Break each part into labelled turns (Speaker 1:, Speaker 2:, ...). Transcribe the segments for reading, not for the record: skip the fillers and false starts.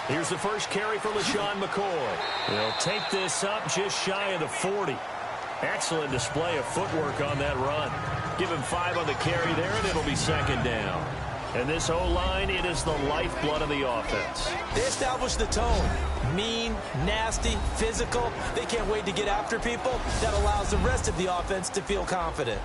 Speaker 1: Here's the first carry for LaShawn McCoy. He'll take this up just shy of the 40. Excellent display of footwork on that run. Give him 5 on the carry there, and it'll be second down. And this O-line, it is the lifeblood of the offense.
Speaker 2: They establish the tone. Mean, nasty, physical. They can't wait to get after people. That allows the rest of the offense to feel confident.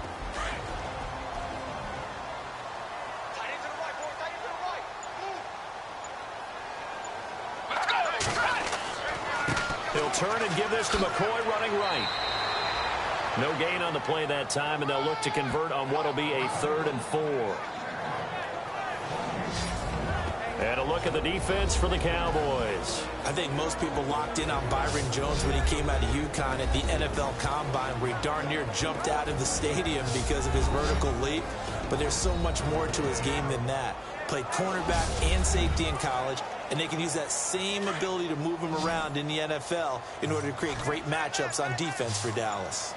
Speaker 1: He'll turn and give this to McCoy running right. No gain on the play that time, and they'll look to convert on what will be a 3rd and 4. And a look at the defense for the Cowboys.
Speaker 2: I think most people locked in on Byron Jones when he came out of UConn at the NFL Combine, where he darn near jumped out of the stadium because of his vertical leap. But there's so much more to his game than that. Played cornerback and safety in college, and they can use that same ability to move him around in the NFL in order to create great matchups on defense for Dallas.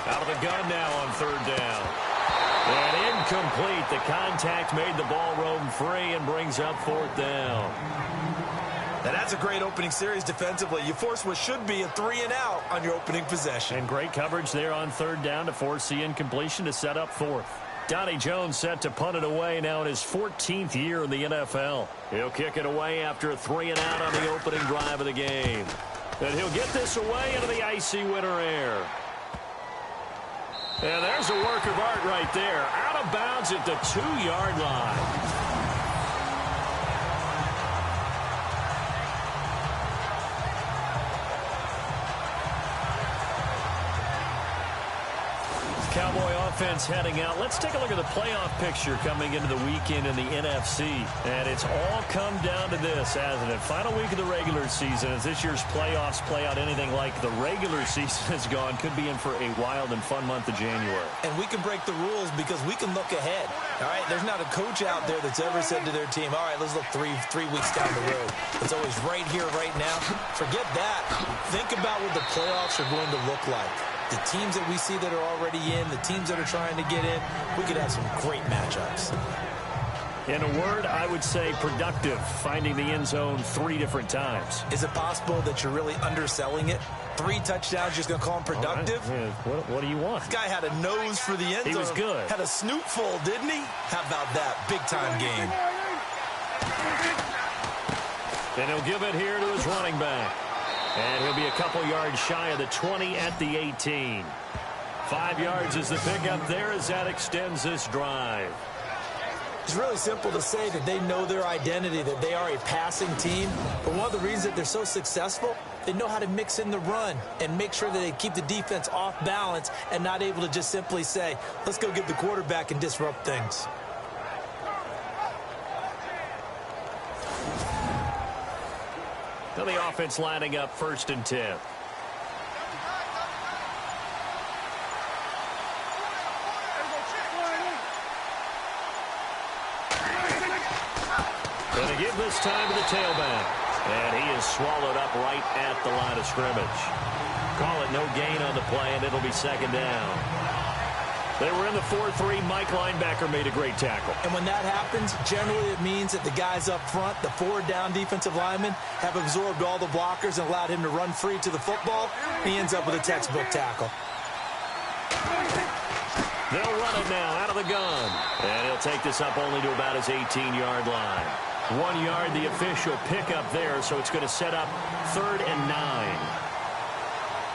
Speaker 1: Out of the gun now on 3rd down. And incomplete. The contact made the ball roam free and brings up 4th down.
Speaker 2: Now that's a great opening series defensively. You force what should be a 3-and-out on your opening possession.
Speaker 1: And great coverage there on 3rd down to force the incompletion to set up 4th. Donnie Jones set to punt it away now in his 14th year in the NFL. He'll kick it away after a 3-and-out on the opening drive of the game. And he'll get this away into the icy winter air. And there's a work of art right there. Out of bounds at the 2-yard line. Cowboy offense heading out. Let's take a look at the playoff picture coming into the weekend in the NFC. And it's all come down to this, hasn't it? Final week of the regular season. As this year's playoffs play out anything like the regular season has gone, could be in for a wild and fun month of January.
Speaker 2: And we can break the rules because we can look ahead. All right, there's not a coach out there that's ever said to their team, all right, let's look three weeks down the road. It's always right here, right now. Forget that. Think about what the playoffs are going to look like. The teams that we see that are already in, the teams that are trying to get in, we could have some great matchups.
Speaker 1: In a word, I would say productive, finding the end zone 3 different times.
Speaker 2: Is it possible that you're really underselling it? 3 touchdowns, just going to call them productive?
Speaker 1: Right. Yeah. What do you want?
Speaker 2: This guy had a nose for the end zone.
Speaker 1: He was good.
Speaker 2: Had a snoot full, didn't he? How about that? Big-time game.
Speaker 1: And he'll give it here to his running back. And he'll be a couple yards shy of the 20 at the 18. 5 yards is the pickup there as that extends this drive.
Speaker 2: It's really simple to say that they know their identity, that they are a passing team. But one of the reasons that they're so successful, they know how to mix in the run and make sure that they keep the defense off balance and not able to just simply say, let's go get the quarterback and disrupt things.
Speaker 1: Now the offense lining up 1st and 10. Going to give this time to the tailback. And he is swallowed up right at the line of scrimmage. Call it no gain on the play, and it'll be 2nd down. They were in the 4-3. Mike linebacker made a great tackle.
Speaker 2: And when that happens, generally it means that the guys up front, the 4 down defensive linemen, have absorbed all the blockers and allowed him to run free to the football. He ends up with a textbook tackle.
Speaker 1: They'll run it now out of the gun. And he'll take this up only to about his 18-yard line. 1 yard, the official pickup there, so it's going to set up 3rd and 9.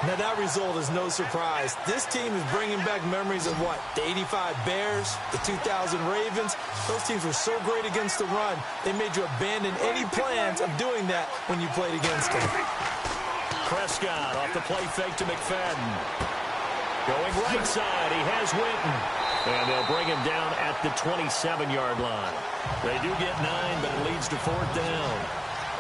Speaker 2: Now, that result is no surprise. This team is bringing back memories of what? The 85 Bears, the 2000 Ravens. Those teams were so great against the run, they made you abandon any plans of doing that when you played against them.
Speaker 1: Prescott off the play fake to McFadden. Going right side, he has Winton. And they'll bring him down at the 27-yard line. They do get 9, but it leads to 4th down.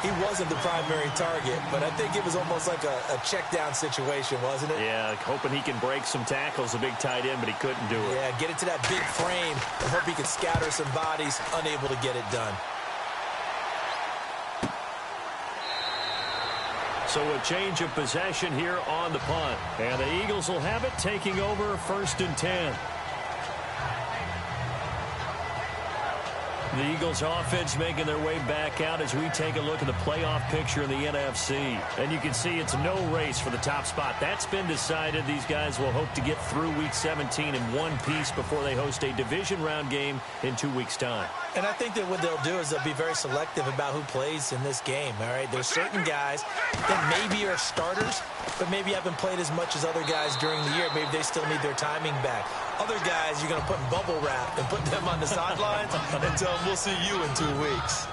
Speaker 2: He wasn't the primary target, but I think it was almost like a check-down situation, wasn't it?
Speaker 1: Yeah, hoping he can break some tackles, a big tight end, but he couldn't do it.
Speaker 2: Yeah, get it to that big frame and hope he can scatter some bodies, unable to get it done.
Speaker 1: So a change of possession here on the punt. And the Eagles will have it, taking over 1st and 10. The Eagles offense making their way back out as we take a look at the playoff picture in the NFC. And you can see it's no race for the top spot. That's been decided. These guys will hope to get through Week 17 in one piece before they host a division round game in 2 weeks' time.
Speaker 2: And I think that what they'll do is they'll be very selective about who plays in this game, all right? There's certain guys that maybe are starters, but maybe haven't played as much as other guys during the year. Maybe they still need their timing back. Other guys you're going to put in bubble wrap and put them on the sidelines and tell them we'll see you in 2 weeks.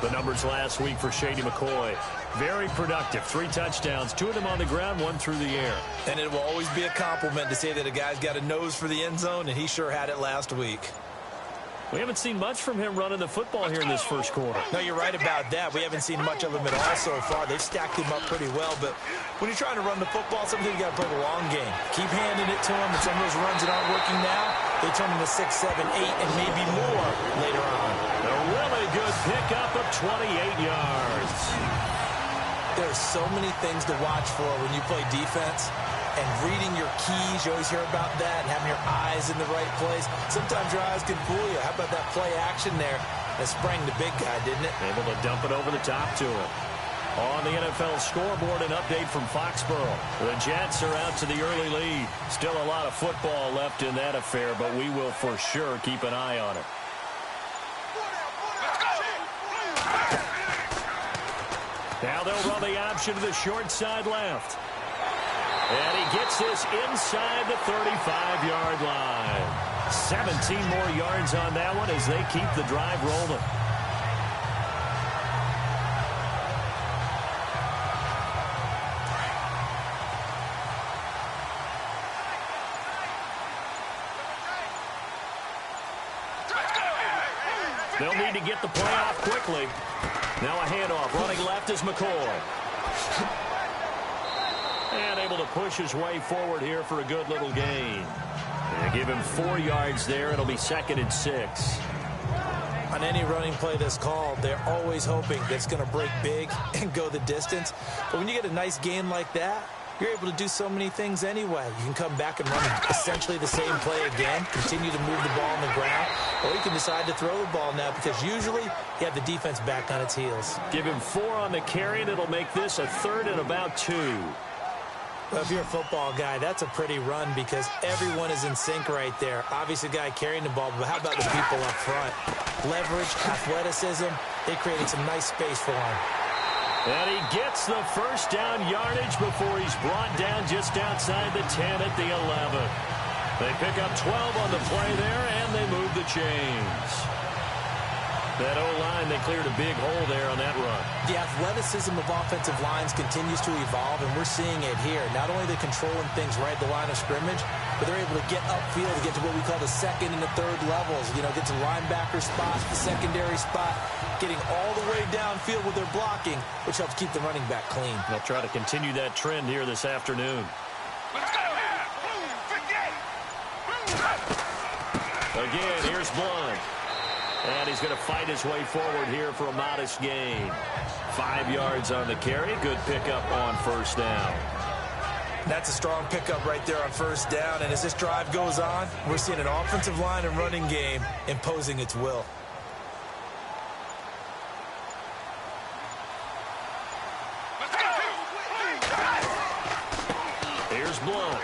Speaker 1: The numbers last week for Shady McCoy. Very productive. 3 touchdowns, 2 of them on the ground, 1 through the air.
Speaker 2: And it will always be a compliment to say that a guy's got a nose for the end zone, and he sure had it last week.
Speaker 1: We haven't seen much from him running the football here in this first quarter.
Speaker 2: No, you're right about that. We haven't seen much of him at all so far. They've stacked him up pretty well, but when you're trying to run the football, sometimes you got to play the long game. Keep handing it to him, and some of those runs that aren't working now, they turn into 6, 7, 8, and maybe more later on.
Speaker 1: A really good pickup of 28 yards.
Speaker 2: There's so many things to watch for when you play defense. And reading your keys, you always hear about that, and having your eyes in the right place. Sometimes your eyes can fool you. How about that play action there? That sprang the big guy, didn't it?
Speaker 1: Able to dump it over the top to him. On the NFL scoreboard, an update from Foxborough. The Jets are out to the early lead. Still a lot of football left in that affair, but we will for sure keep an eye on it. Now they'll run the option to the short side left. And he gets this inside the 35-yard line. 17 more yards on that one as they keep the drive rolling. They'll need to get the play off quickly. Now a handoff. Running left is McCoy. And able to push his way forward here for a good little gain. And give him 4 yards there. It'll be 2nd and 6.
Speaker 2: On any running play that's called, they're always hoping that it's going to break big and go the distance. But when you get a nice gain like that, you're able to do so many things anyway. You can come back and run essentially the same play again, continue to move the ball on the ground, or you can decide to throw the ball now because usually you have the defense back on its heels.
Speaker 1: Give him 4 on the carry, and it'll make this a 3rd and about 2.
Speaker 2: Well, if you're a football guy, that's a pretty run because everyone is in sync right there. Obviously, the guy carrying the ball, but how about the people up front? Leverage, athleticism, they created some nice space for him.
Speaker 1: And he gets the first down yardage before he's brought down just outside the 10 at the 11. They pick up 12 on the play there, and they move the chains. That O-line, they cleared a big hole there on that run.
Speaker 2: The athleticism of offensive lines continues to evolve, and we're seeing it here. Not only are they controlling things right at the line of scrimmage, but they're able to get upfield to get to what we call the 2nd and the 3rd levels. You know, get to linebacker spots, the secondary spot, getting all the way downfield with their blocking, which helps keep the running back clean.
Speaker 1: They'll try to continue that trend here this afternoon. Again, here's Blunt. And he's going to fight his way forward here for a modest gain. 5 yards on the carry. Good pickup on 1st down.
Speaker 2: That's a strong pickup right there on 1st down. And as this drive goes on, we're seeing an offensive line and running game imposing its will.
Speaker 1: Here's Blunt.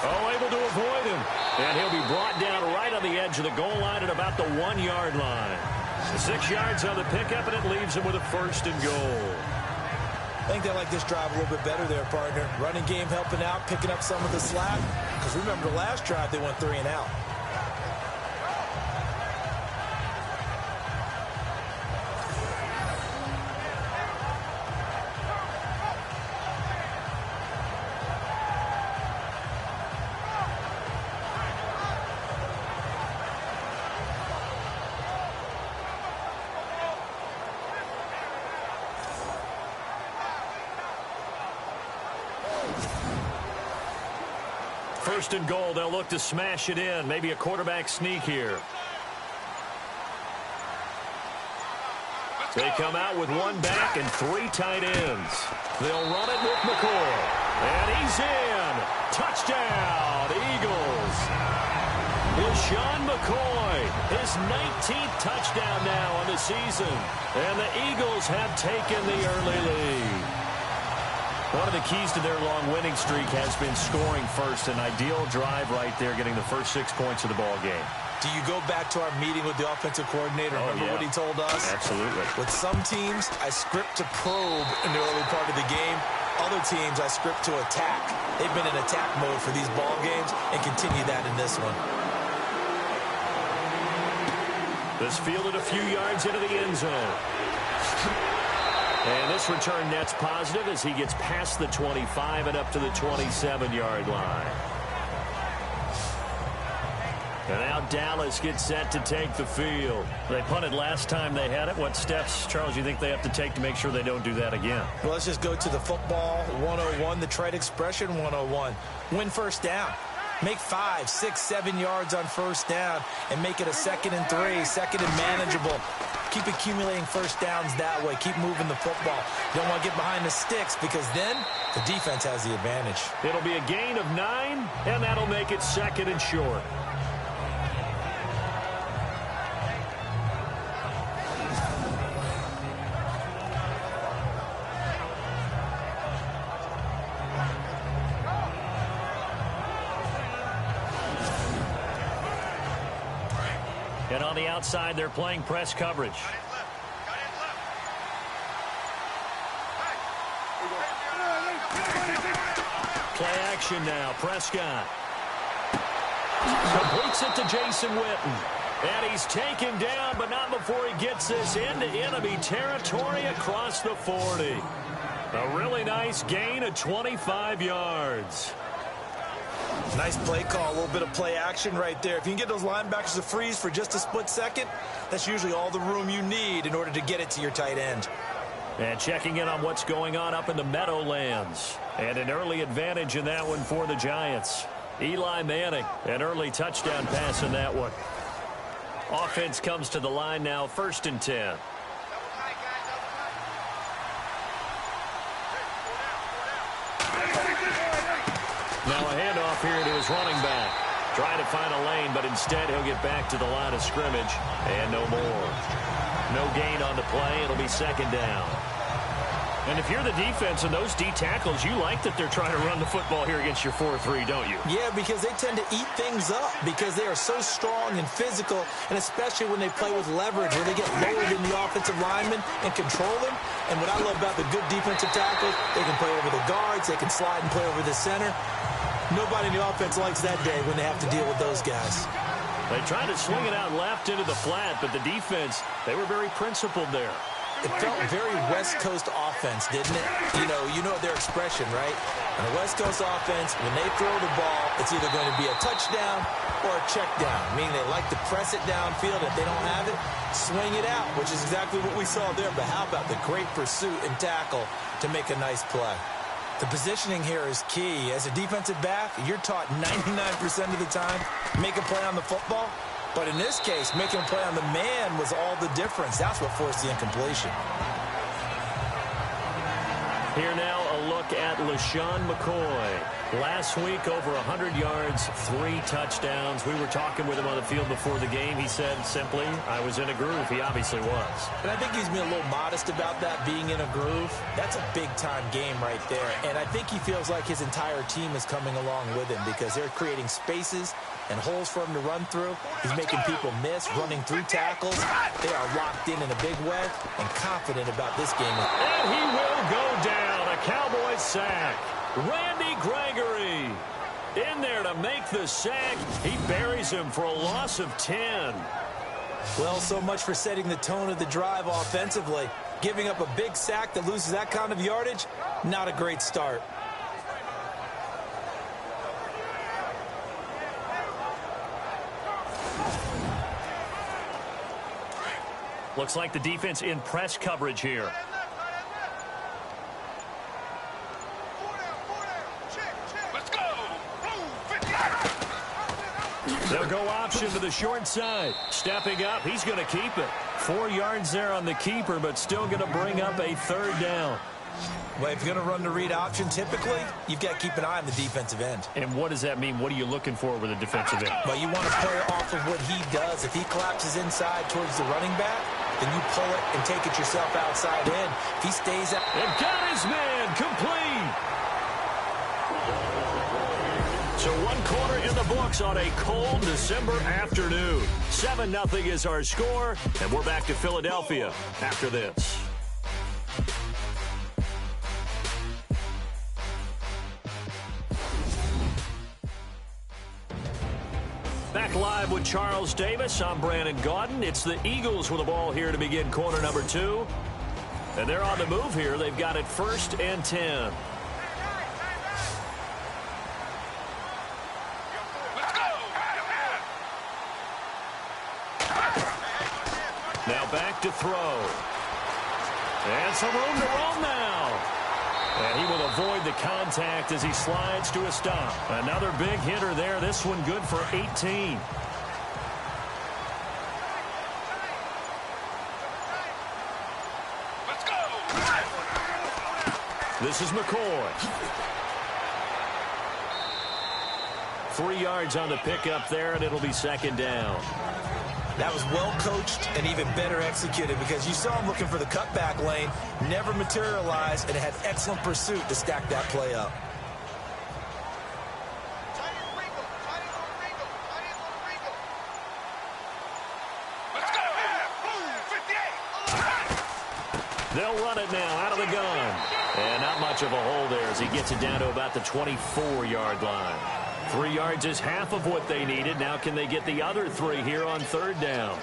Speaker 1: Oh, able to avoid him. And he'll be brought down right on the edge of the goal line at about the 1-yard line. 6 yards on the pickup, and it leaves him with a 1st and goal.
Speaker 2: I think they like this drive a little bit better there, partner. Running game helping out, picking up some of the slack. Because remember, the last drive, they went 3 and out.
Speaker 1: First and goal, they'll look to smash it in. Maybe a quarterback sneak here. They come out with 1 back and 3 tight ends. They'll run it with McCoy. And he's in. Touchdown, Eagles. LaShawn McCoy, his 19th touchdown now on the season. And the Eagles have taken the early lead. One of the keys to their long winning streak has been scoring first. An ideal drive right there, getting the first 6 points of the ball game.
Speaker 2: Do you go back to our meeting with the offensive coordinator? Remember what he told us?
Speaker 1: Absolutely.
Speaker 2: With some teams, I script to probe in the early part of the game. Other teams, I script to attack. They've been in attack mode for these ball games and continue that in this one.
Speaker 1: This fielded a few yards into the end zone. And this return net's positive as he gets past the 25 and up to the 27-yard line. And now Dallas gets set to take the field. They punted last time they had it. What steps, Charles, you think they have to take to make sure they don't do that again?
Speaker 2: Well, let's just go to the football 101, the trite expression 101. Win first down. Make 5, 6, 7 yards on first down and make it a 2nd and 3, 2nd and manageable. Keep accumulating first downs that way. Keep moving the football. You don't want to get behind the sticks because then the defense has the advantage.
Speaker 1: It'll be a gain of 9, and that'll make it 2nd and short. And on the outside, they're playing press coverage. Play action now. Prescott completes it to Jason Witten. And he's taken down, but not before he gets this into enemy territory across the 40. A really nice gain of 25 yards.
Speaker 2: Nice play call, a little bit of play action right there. If you can get those linebackers to freeze for just a split second, that's usually all the room you need in order to get it to your tight end.
Speaker 1: And checking in on what's going on up in the Meadowlands. And an early advantage in that one for the Giants. Eli Manning, an early touchdown pass in that one. Offense comes to the line now, 1st and 10. Now a handoff here to his running back. Trying to find a lane, but instead he'll get back to the line of scrimmage. And no more. No gain on the play. It'll be 2nd down. And if you're the defense and those D tackles, you like that they're trying to run the football here against your 4-3, don't you?
Speaker 2: Yeah, because they tend to eat things up because they are so strong and physical, and especially when they play with leverage, where they get lower than the offensive linemen and control them. And what I love about the good defensive tackles, they can play over the guards, they can slide and play over the center. Nobody in the offense likes that day when they have to deal with those guys.
Speaker 1: They tried to swing it out left into the flat, but the defense, they were very principled there.
Speaker 2: It felt very West Coast offense, didn't it? You know their expression, right? On the West Coast offense, when they throw the ball, it's either going to be a touchdown or a check down, meaning they like to press it downfield. If they don't have it, swing it out, which is exactly what we saw there. But how about the great pursuit and tackle to make a nice play? The positioning here is key. As a defensive back, you're taught 99% of the time, make a play on the football. But in this case, making a play on the man was all the difference. That's what forced the incompletion.
Speaker 1: Here now, a look at LaShawn McCoy. Last week, over 100 yards, 3 touchdowns. We were talking with him on the field before the game. He said simply, I was in a groove. He obviously was.
Speaker 2: And I think he's been a little modest about that, being in a groove. That's a big-time game right there. And I think he feels like his entire team is coming along with him because they're creating spaces and holes for him to run through. He's making people miss, running through tackles. They are locked in a big way and confident about this game.
Speaker 1: And he will go down. A Cowboys sack. Randy Gregory in there to make the sack. He buries him for a loss of 10.
Speaker 2: Well, so much for setting the tone of the drive offensively. Giving up a big sack that loses that kind of yardage, not a great start.
Speaker 1: Looks like the defense in press coverage here. They'll go option to the short side. Stepping up, he's going to keep it. 4 yards there on the keeper, but still going to bring up a 3rd down.
Speaker 2: Well, if you're going to run the read option, typically, you've got to keep an eye on the defensive end.
Speaker 1: And what does that mean? What are you looking for with a defensive end?
Speaker 2: Well, you want to play off of what he does. If he collapses inside towards the running back, then you pull it and take it yourself outside in. If he stays out.
Speaker 1: And got his man complete. So 1 quarter in the books on a cold December afternoon. 7-0 is our score, and we're back to Philadelphia after this. Back live with Charles Davis. I'm Brandon Gaudin. It's the Eagles with the ball here to begin quarter number 2. And they're on the move here. They've got it 1st and 10. Now back to throw. And some room to roam now. And he will avoid the contact as he slides to a stop. Another big hitter there. This one good for 18.
Speaker 3: Let's go.
Speaker 1: This is McCoy. 3 yards on the pickup there, and it'll be 2nd down.
Speaker 2: That was well coached and even better executed because you saw him looking for the cutback lane, never materialized, and had excellent pursuit to stack that play up.
Speaker 3: Let's go.
Speaker 1: They'll run it now out of the gun. And not much of a hole there as he gets it down to about the 24-yard line. 3 yards is half of what they needed. Now can they get the other 3 here on 3rd down?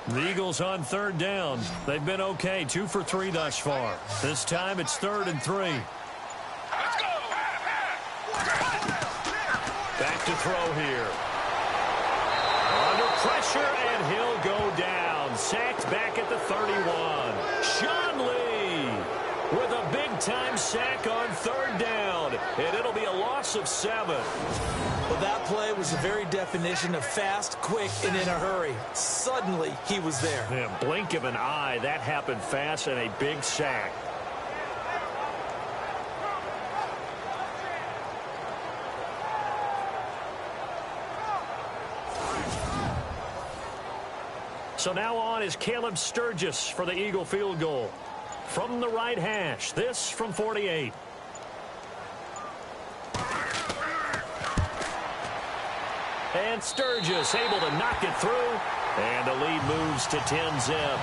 Speaker 1: The Eagles on 3rd down. They've been okay. 2 for 3 thus far. This time it's 3rd and 3.
Speaker 3: Let's go.
Speaker 1: Back to throw here. Under pressure, and he'll go down. Sacked back at the 31. Sean Lee with a big-time sack on 3rd down. And it'll be a loss of 7.
Speaker 2: Well, that play was the very definition of fast, quick, and in a hurry. Suddenly, he was there.
Speaker 1: Yeah, blink of an eye. That happened fast and a big sack. So now on is Caleb Sturgis for the Eagle field goal. From the right hash, this from 48. And Sturgis able to knock it through. And the lead moves to 10-zip.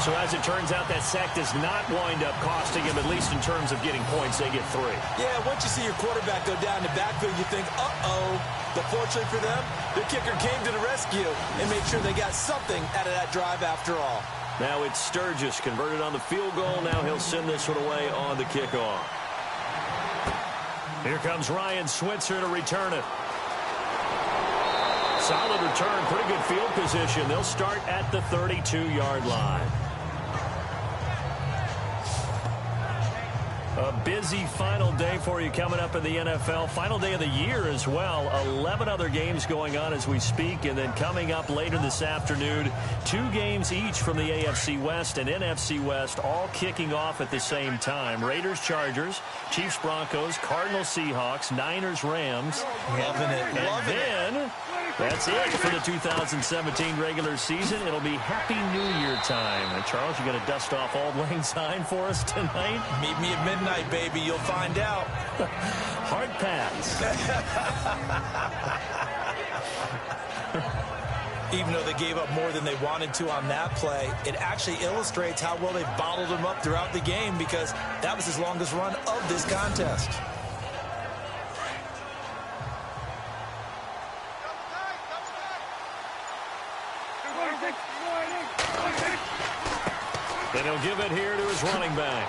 Speaker 1: So as it turns out, that sack does not wind up costing him, at least in terms of getting points. They get 3.
Speaker 2: Yeah, once you see your quarterback go down the backfield, you think, uh-oh. But fortunately for them, their kicker came to the rescue and made sure they got something out of that drive after all.
Speaker 1: Now it's Sturgis converted on the field goal. Now he'll send this one away on the kickoff. Here comes Ryan Switzer to return it. Solid return, pretty good field position. They'll start at the 32-yard line. A busy final day for you coming up in the NFL. Final day of the year as well. 11 other games going on as we speak. And then coming up later this afternoon, 2 games each from the AFC West and NFC West, all kicking off at the same time. Raiders, Chargers, Chiefs, Broncos, Cardinals, Seahawks, Niners, Rams.
Speaker 2: Loving it.
Speaker 1: And then that's it for the 2017 regular season. It'll be Happy New Year time. And Charles, you got to dust off Auld Lang Syne for us tonight?
Speaker 2: Meet me at midnight, baby. You'll find out.
Speaker 1: Hard pass.
Speaker 2: Even though they gave up more than they wanted to on that play, it actually illustrates how well they've bottled them up throughout the game because that was his longest run of this contest.
Speaker 1: And he'll give it here to his running back.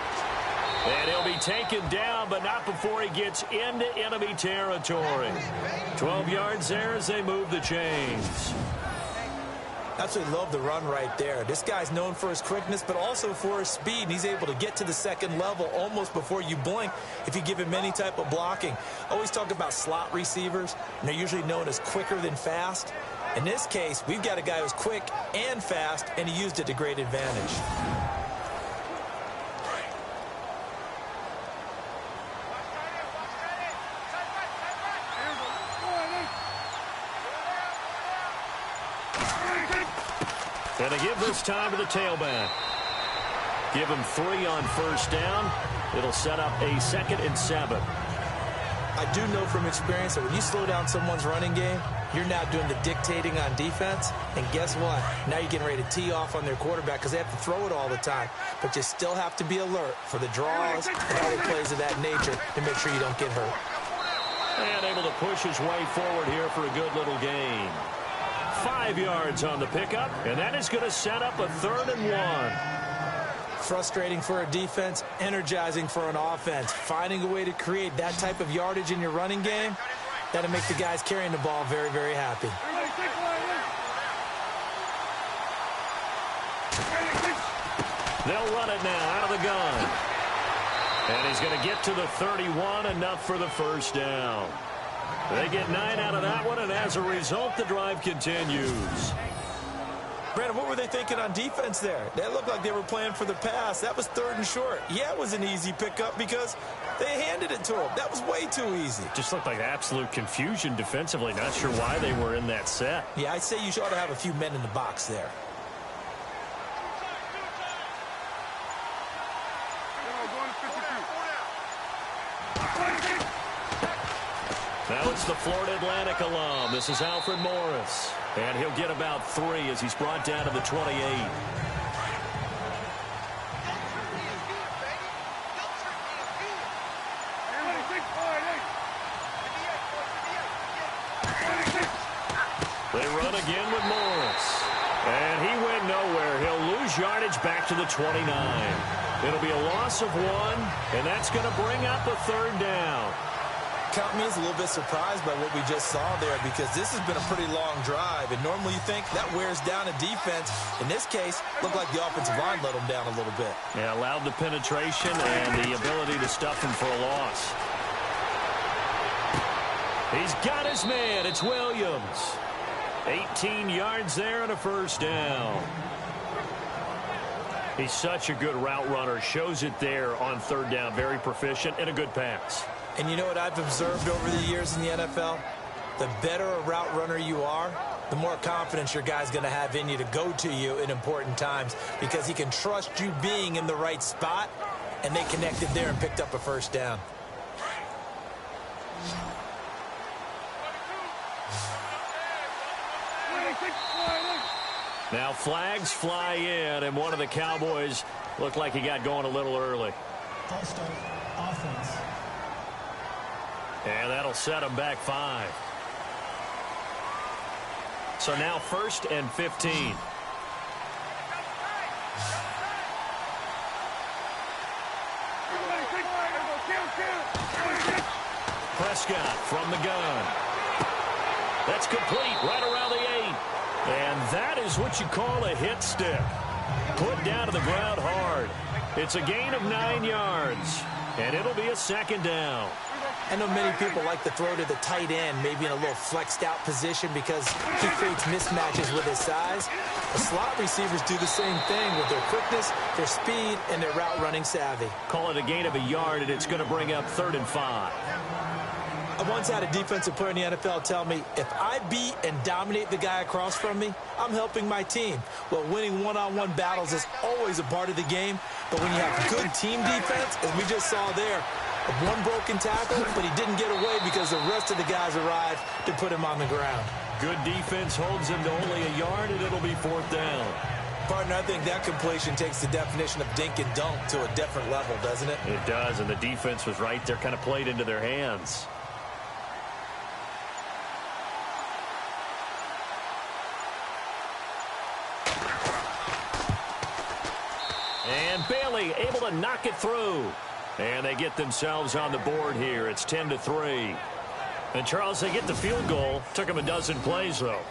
Speaker 1: And he'll be taken down, but not before he gets into enemy territory. 12 yards there as they move the chains.
Speaker 2: Absolutely love the run right there. This guy's known for his quickness, but also for his speed. And he's able to get to the second level almost before you blink if you give him any type of blocking. Always talk about slot receivers, and they're usually known as quicker than fast. In this case, we've got a guy who's quick and fast, and he used it to great advantage.
Speaker 1: And they give this time to the tailback. Give him 3 on first down. It'll set up a 2nd and 7.
Speaker 2: I do know from experience that when you slow down someone's running game, you're now doing the dictating on defense. And guess what? Now you're getting ready to tee off on their quarterback because they have to throw it all the time. But you still have to be alert for the draws and other plays of that nature to make sure you don't get hurt.
Speaker 1: And able to push his way forward here for a good little gain. 5 yards on the pickup, and that is going to set up a 3rd and 1.
Speaker 2: Frustrating for a defense, energizing for an offense. Finding a way to create that type of yardage in your running game, that'll make the guys carrying the ball very, very happy.
Speaker 1: They'll run it now out of the gun. And he's going to get to the 31, enough for the first down. They get 9 out of that one, and as a result, the drive continues.
Speaker 2: Brandon, what were they thinking on defense there? That looked like they were playing for the pass. That was 3rd and short. Yeah, it was an easy pickup because they handed it to him. That was way too easy.
Speaker 1: Just looked like absolute confusion defensively. Not sure why they were in that set.
Speaker 2: Yeah, I'd say you ought to have a few men in the box there.
Speaker 1: Now it's the Florida Atlantic alum. This is Alfred Morris. And he'll get about 3 as he's brought down to the 28. They run again with Morris. And he went nowhere. He'll lose yardage back to the 29. It'll be a loss of 1, and that's going to bring up a 3rd down.
Speaker 2: Count me as a little bit surprised by what we just saw there because this has been a pretty long drive, and normally you think that wears down a defense. In this case, looked like the offensive line let them down a little bit.
Speaker 1: Yeah, allowed the penetration and the ability to stuff him for a loss. He's got his man. It's Williams. 18 yards there and a first down. He's such a good route runner. Shows it there on 3rd down. Very proficient and a good pass.
Speaker 2: And you know what I've observed over the years in the NFL? The better a route runner you are, the more confidence your guy's going to have in you to go to you in important times because he can trust you being in the right spot, and they connected there and picked up a first down.
Speaker 1: Now flags fly in, and one of the Cowboys looked like he got going a little early.
Speaker 4: False start, offense.
Speaker 1: And that'll set him back 5. So now 1st and 15. Prescott from the gun. That's complete right around the 8. And that is what you call a hit stick. Put down to the ground hard. It's a gain of 9 yards. And it'll be a 2nd down.
Speaker 2: I know many people like to throw to the tight end, maybe in a little flexed out position because he creates mismatches with his size. The slot receivers do the same thing with their quickness, their speed, and their route running savvy.
Speaker 1: Call it a gain of a yard, and it's going to bring up 3rd and 5.
Speaker 2: I once had a defensive player in the NFL tell me, if I beat and dominate the guy across from me, I'm helping my team. Well, winning one-on-one battles is always a part of the game, but when you have good team defense, as we just saw there, one broken tackle, but he didn't get away because the rest of the guys arrived to put him on the ground.
Speaker 1: Good defense holds him to only a yard, and it'll be 4th down.
Speaker 2: Partner, I think that completion takes the definition of dink and dunk to a different level, doesn't it?
Speaker 1: It does, and the defense was right there, kind of played into their hands. And Bailey able to knock it through. And they get themselves on the board here. It's 10-3. And, Charles, they get the field goal. Took them a dozen plays, though.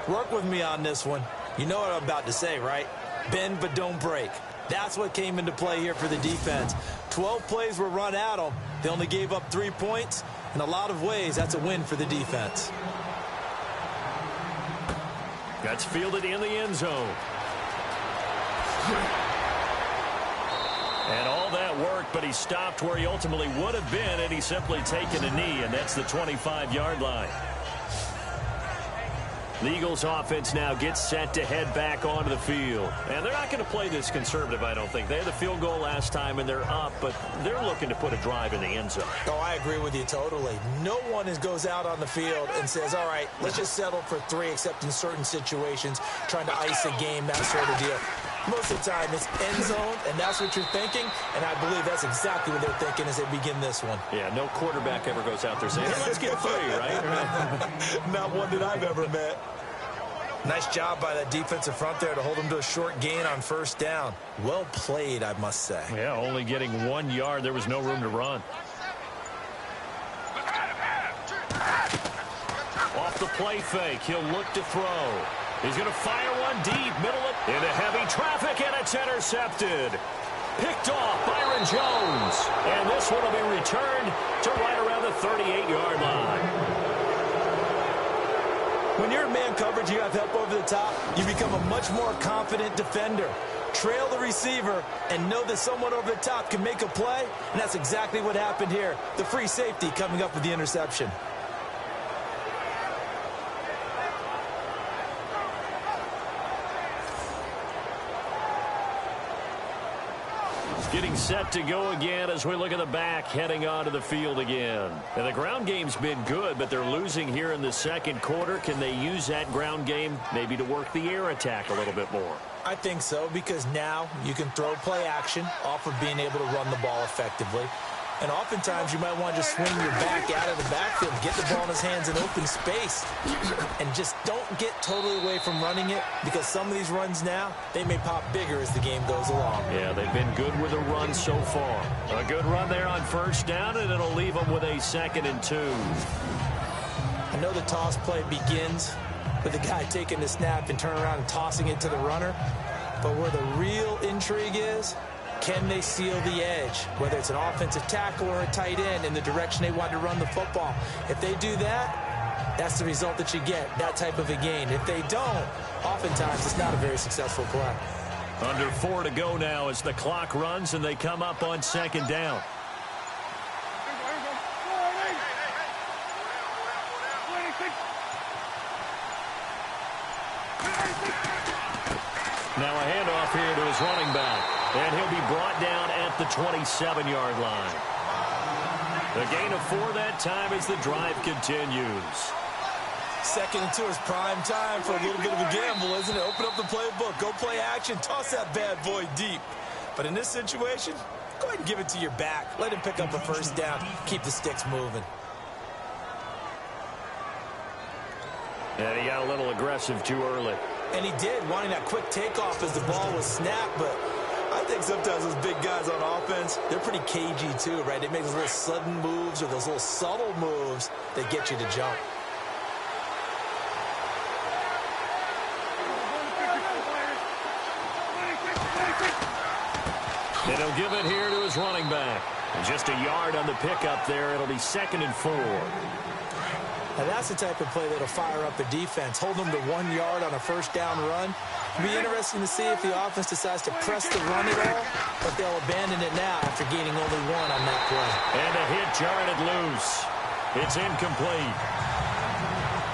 Speaker 2: Work with me on this one. You know what I'm about to say, right? Bend but don't break. That's what came into play here for the defense. 12 plays were run at them. They only gave up 3 points. In a lot of ways, that's a win for the defense.
Speaker 1: That's fielded in the end zone. And all that worked, but he stopped where he ultimately would have been, and he's simply taken a knee, and that's the 25-yard line. The Eagles offense now gets set to head back onto the field. And they're not going to play this conservative, I don't think. They had the field goal last time, and they're up, but they're looking to put a drive in the end zone.
Speaker 2: Oh, I agree with you totally. No one goes out on the field and says, all right, let's just settle for 3, except in certain situations, trying to ice a game, that sort of deal. Most of the time, it's end zone, and that's what you're thinking, and I believe that's exactly what they're thinking as they begin this one.
Speaker 1: Yeah, no quarterback ever goes out there saying, hey, let's get 3, right?
Speaker 2: Not one that I've ever met. Nice job by that defensive front there to hold them to a short gain on first down. Well played, I must say.
Speaker 1: Yeah, only getting 1 yard. There was no room to run. Off the play fake, he'll look to throw. He's going to fire one deep, middle of into heavy traffic, and it's intercepted. Picked off Byron Jones. And this one will be returned to right around the 38-yard line.
Speaker 2: When you're in man coverage, you have help over the top, you become a much more confident defender. Trail the receiver and know that someone over the top can make a play, and that's exactly what happened here. The free safety coming up with the interception.
Speaker 1: Getting set to go again as we look at the back heading onto the field again. And the ground game's been good, but they're losing here in the second quarter. Can they use that ground game maybe to work the air attack a little bit more?
Speaker 2: I think so, because now you can throw play action off of being able to run the ball effectively. And oftentimes you might want to just swing your back out of the backfield, get the ball in his hands in open space, and just don't get totally away from running it, because some of these runs now, they may pop bigger as the game goes along.
Speaker 1: Yeah, they've been good with a run so far. A good run there on first down, and it'll leave them with a 2nd and 2.
Speaker 2: I know the toss play begins with the guy taking the snap and turning around and tossing it to the runner, but where the real intrigue is, can they seal the edge, whether it's an offensive tackle or a tight end, in the direction they want to run the football? If they do that, that's the result that you get, that type of a gain. If they don't, oftentimes it's not a very successful play.
Speaker 1: Under 4 to go now as the clock runs and they come up on 2nd down. Now a handoff here to his running back. And he'll be brought down at the 27-yard line. The gain of 4 that time as the drive continues.
Speaker 2: 2nd and 2 is prime time for a little bit of a gamble, isn't it? Open up the playbook, go play action, toss that bad boy deep. But in this situation, go ahead and give it to your back. Let him pick up a first down. Keep the sticks moving.
Speaker 1: And he got a little aggressive too early.
Speaker 2: And he did, wanting that quick takeoff as the ball was snapped, but I think sometimes those big guys on offense, they're pretty cagey too, right? They make those little sudden moves or those little subtle moves that get you to jump.
Speaker 1: And he'll give it here to his running back. And just a yard on the pickup there. It'll be 2nd and 4.
Speaker 2: Now that's the type of play that'll fire up the defense. Hold them to 1 yard on a first down run. It'll be interesting to see if the offense decides to press the run at all, but they'll abandon it now after gaining only 1 on that play.
Speaker 1: And a hit jarred loose. It's incomplete.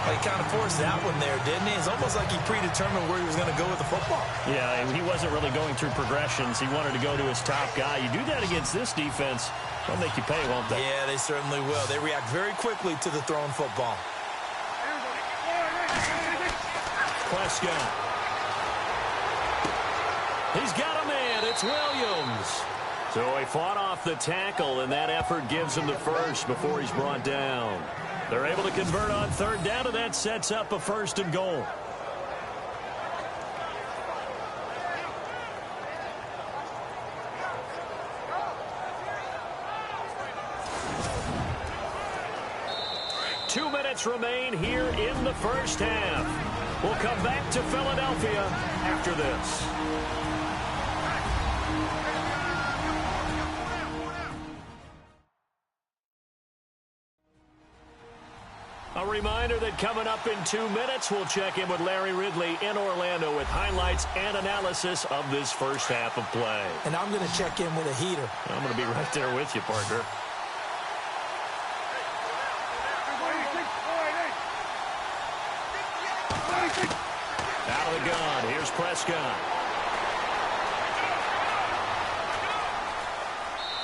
Speaker 2: Well, he kind of forced that one there, didn't he? It's almost like he predetermined where he was going to go with the football.
Speaker 1: Yeah, he wasn't really going through progressions. He wanted to go to his top guy. You do that against this defense, they'll make you pay, won't they?
Speaker 2: Yeah, they certainly will. They react very quickly to the thrown football.
Speaker 1: Prescott. He's got a man. It's Williams. So he fought off the tackle, and that effort gives him the first before he's brought down. They're able to convert on 3rd down, and that sets up a 1st and goal. Two minutes remain here in the first half. We'll come back to Philadelphia after this. A reminder that coming up in 2 minutes, we'll check in with Larry Ridley in Orlando with highlights and analysis of this first half of play.
Speaker 2: And I'm going to check in with a heater.
Speaker 1: I'm going to be right there with you, partner. Out of the gun, here's Prescott.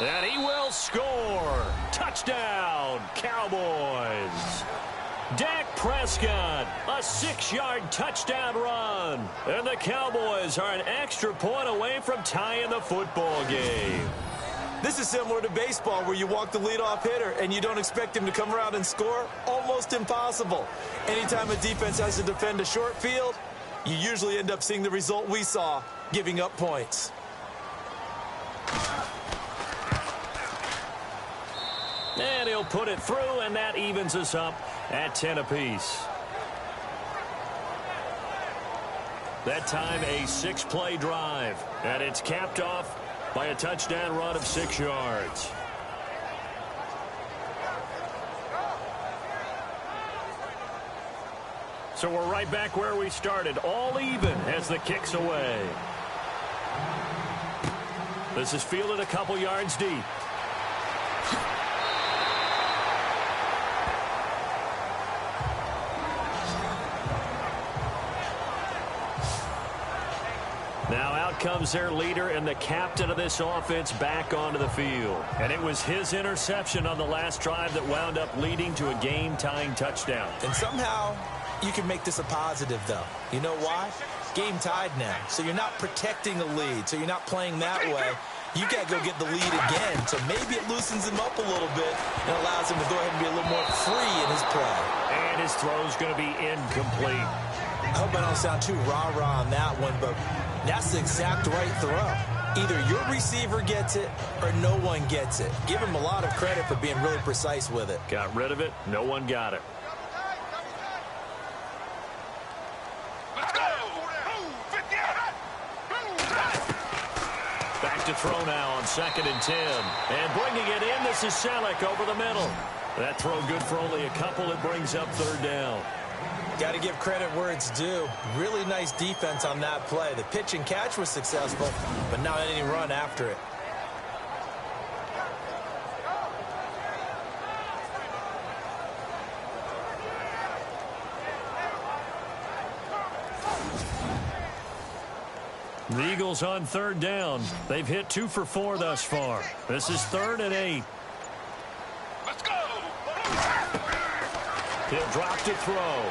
Speaker 1: And he will score. Touchdown, Cowboys. Dak Prescott, a 6-yard touchdown run. And the Cowboys are an extra point away from tying the football game.
Speaker 2: This is similar to baseball where you walk the leadoff hitter and you don't expect him to come around and score. Almost impossible. Anytime a defense has to defend a short field, you usually end up seeing the result we saw, giving up points.
Speaker 1: And he'll put it through, and that evens us up at 10 apiece. That time a 6-play drive, and it's capped off by a touchdown run of 6 yards. So we're right back where we started, all even as the kick's away. This is fielded a couple yards deep. Now out comes their leader and the captain of this offense back onto the field. And it was his interception on the last drive that wound up leading to a game-tying touchdown.
Speaker 2: And somehow you can make this a positive, though. You know why? Game tied now. So you're not protecting the lead. So you're not playing that way. You got to go get the lead again. So maybe it loosens him up a little bit and allows him to go ahead and be a little more free in his play.
Speaker 1: And his throw's going to be incomplete.
Speaker 2: I hope I don't sound too rah-rah on that one, but that's the exact right throw. Either your receiver gets it or no one gets it. Give him a lot of credit for being really precise with it.
Speaker 1: Got rid of it. No one got it.
Speaker 3: Let's go!
Speaker 1: Back to throw now on 2nd and 10. And bringing it in, this is Selleck over the middle. That throw good for only a couple. It brings up 3rd down.
Speaker 2: Got to give credit where it's due. Really nice defense on that play. The pitch and catch was successful, but not any run after it.
Speaker 1: The Eagles on 3rd down. They've hit 2 for 4 thus far. This is 3rd and 8.
Speaker 3: Let's go!
Speaker 1: He'll drop to throw.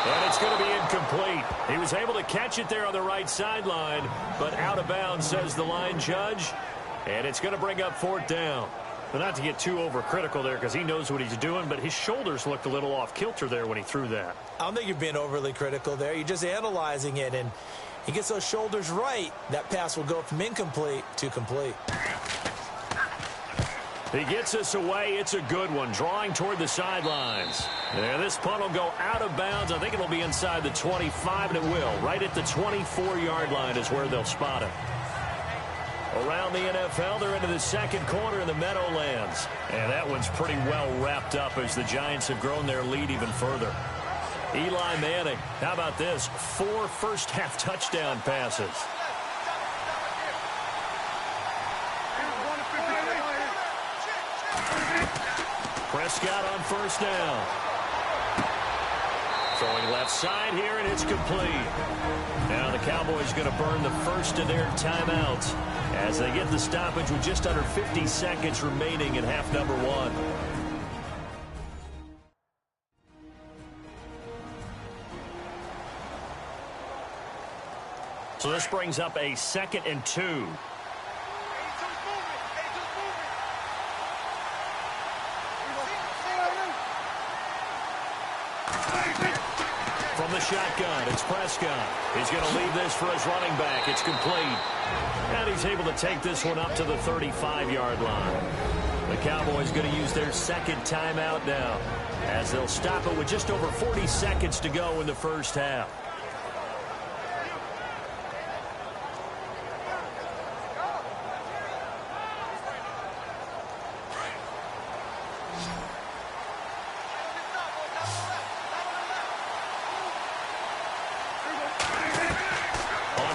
Speaker 1: And it's going to be incomplete. He was able to catch it there on the right sideline, but out of bounds, says the line judge. And it's going to bring up 4th down. But not to get too overcritical there because he knows what he's doing, but his shoulders looked a little off kilter there when he threw that.
Speaker 2: I don't think you're being overly critical there. You're just analyzing it, and he gets those shoulders right. That pass will go from incomplete to complete.
Speaker 1: He gets us away. It's a good one, drawing toward the sidelines. And this punt will go out of bounds. I think it'll be inside the 25, and it will. Right at the 24-yard line is where they'll spot it. Around the NFL, they're into the 2nd quarter in the Meadowlands. And that one's pretty well wrapped up as the Giants have grown their lead even further. Eli Manning, how about this? 4 first-half touchdown passes. Prescott on 1st down. Throwing left side here, and it's complete. Now the Cowboys going to burn the first of their timeouts as they get the stoppage with just under 50 seconds remaining in half number 1. So this brings up a 2nd and 2. From the shotgun, it's Prescott. He's going to leave this for his running back. It's complete. And he's able to take this one up to the 35-yard line. The Cowboys going to use their second timeout now, as they'll stop it with just over 40 seconds to go in the first half.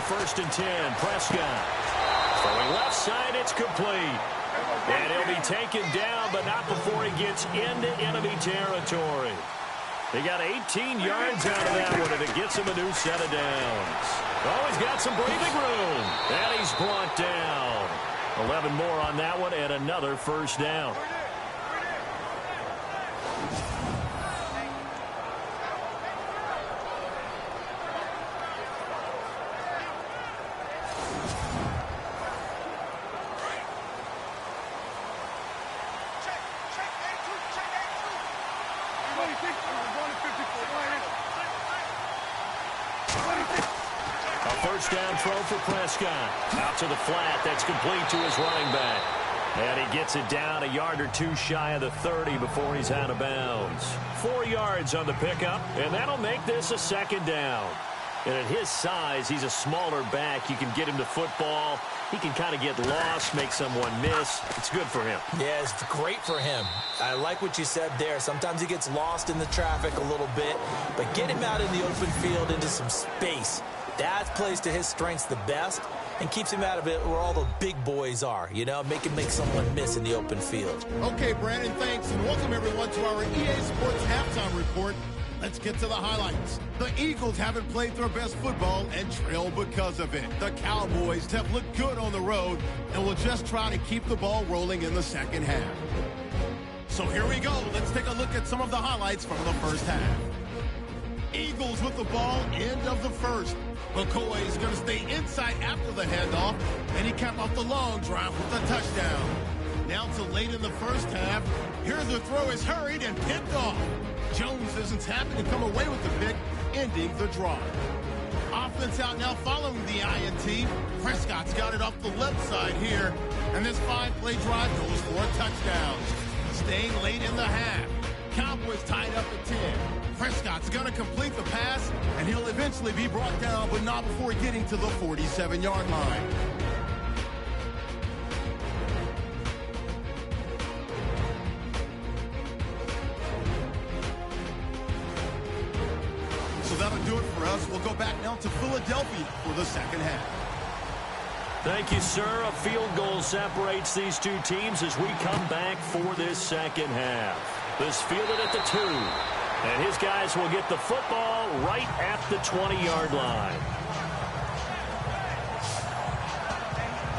Speaker 1: First and 10, Prescott. Throwing left side, it's complete. And he'll be taken down, but not before he gets into enemy territory. He got 18 yards out of that one, and it gets him a new set of downs. Oh, he's got some breathing room. And he's brought down. 11 more on that one, and another first down. First down throw for Prescott. Out to the flat. That's complete to his running back. And he gets it down a yard or two shy of the 30 before he's out of bounds. 4 yards on the pickup, and that'll make this a second down. And at his size, he's a smaller back. You can get him to football. He can kind of get lost, make someone miss. It's good for him.
Speaker 2: Yeah, it's great for him. I like what you said there. Sometimes he gets lost in the traffic a little bit, but get him out in the open field into some space. That plays to his strengths the best and keeps him out of it where all the big boys are, you know, make someone miss in the open field.
Speaker 5: Okay, Brandon, thanks, and welcome everyone to our EA Sports Halftime Report. Let's get to the highlights. The Eagles haven't played their best football and trail because of it. The Cowboys have looked good on the road and will just try to keep the ball rolling in the second half. So here we go. Let's take a look at some of the highlights from the first half. Eagles with the ball, end of the first. McCoy is going to stay inside after the handoff, and he capped off the long drive with a touchdown. Now to late in the first half, here the throw is hurried and picked off. Jones isn't happy to come away with the pick, ending the drive. Offense out now following the INT. Prescott's got it off the left side here, and this 5-play drive goes for a touchdown. Staying late in the half, Cowboys tied up at 10. Prescott's going to complete the pass, and he'll eventually be brought down, but not before getting to the 47-yard line. So that'll do it for us. We'll go back now to Philadelphia for the second half.
Speaker 1: Thank you, sir. A field goal separates these two teams as we come back for this second half. This fielded at the 2. And his guys will get the football right at the 20-yard line.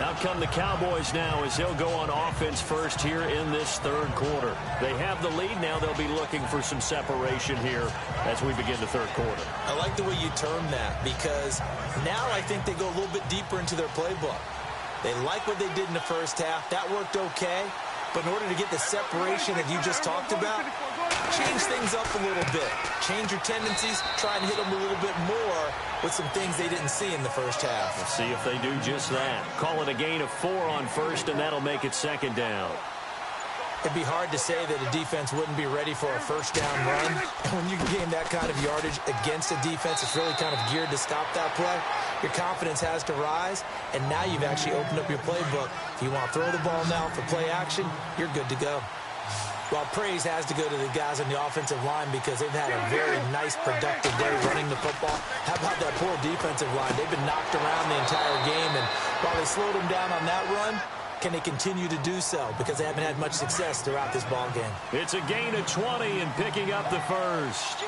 Speaker 1: Out come the Cowboys now as they'll go on offense first here in this third quarter. They have the lead now. They'll be looking for some separation here as we begin the third quarter.
Speaker 2: I like the way you term that because now I think they go a little bit deeper into their playbook. They like what they did in the first half. That worked okay. But in order to get the separation that you just talked about, change things up a little bit. Change your tendencies. Try and hit them a little bit more with some things they didn't see in the first half.
Speaker 1: We'll see if they do just that. Call it a gain of 4 on first, and that'll make it second down.
Speaker 2: It'd be hard to say that a defense wouldn't be ready for a first down run. When you gain that kind of yardage against a defense, it's really kind of geared to stop that play. Your confidence has to rise, and now you've actually opened up your playbook. If you want to throw the ball now for play action, you're good to go. Well, praise has to go to the guys on the offensive line because they've had a very nice, productive day running the football. How about that poor defensive line? They've been knocked around the entire game, and while they slowed them down on that run, can they continue to do so? Because they haven't had much success throughout this ball game.
Speaker 1: It's a gain of 20 and picking up the first.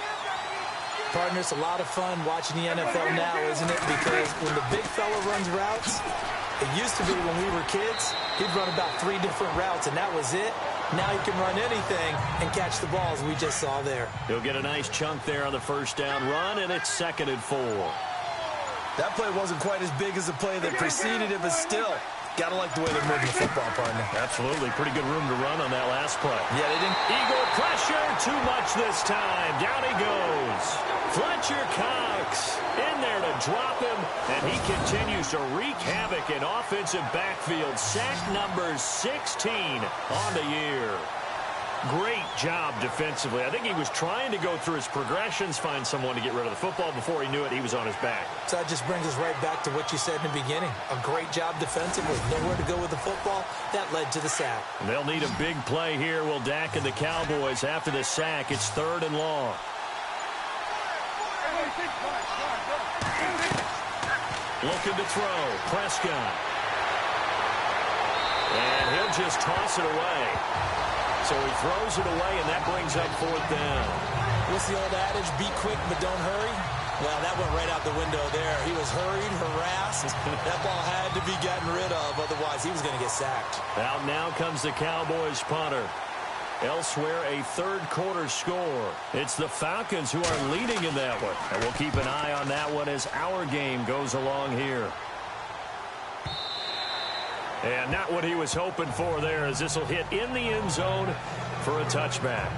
Speaker 2: Partner, it's a lot of fun watching the NFL now, isn't it? Because when the big fella runs routes, it used to be when we were kids, he'd run about 3 different routes, and that was it. Now he can run anything and catch the balls we just saw there.
Speaker 1: He'll get a nice chunk there on the first down run, and it's 2nd and 4.
Speaker 2: That play wasn't quite as big as the play that preceded it, but still, Gotta like the way they're moving the football, partner.
Speaker 1: Absolutely. Pretty good room to run on that last play.
Speaker 2: Yeah, they didn't.
Speaker 1: Eagle pressure. Too much this time. Down he goes. Fletcher Cox in there to drop him. And he continues to wreak havoc in offensive backfield. Sack number 16 on the year. Great job defensively. I think he was trying to go through his progressions, find someone to get rid of the football. Before he knew it, he was on his back.
Speaker 2: So that just brings us right back to what you said in the beginning. A great job defensively. Nowhere to go with the football. That led to the sack.
Speaker 1: They'll need a big play here. Will Dak and the Cowboys after the sack. It's 3rd and long. Looking to throw. Prescott. And he'll just toss it away. So he throws it away, and that brings up 4th down.
Speaker 2: What's the old adage? Be quick, but don't hurry. Well, that went right out the window there. He was hurried, harassed. That ball had to be gotten rid of. Otherwise, he was going to get sacked.
Speaker 1: Out now comes the Cowboys punter. Elsewhere, a third-quarter score. It's the Falcons who are leading in that one. And we'll keep an eye on that one as our game goes along here. And not what he was hoping for there, as this will hit in the end zone for a touchback.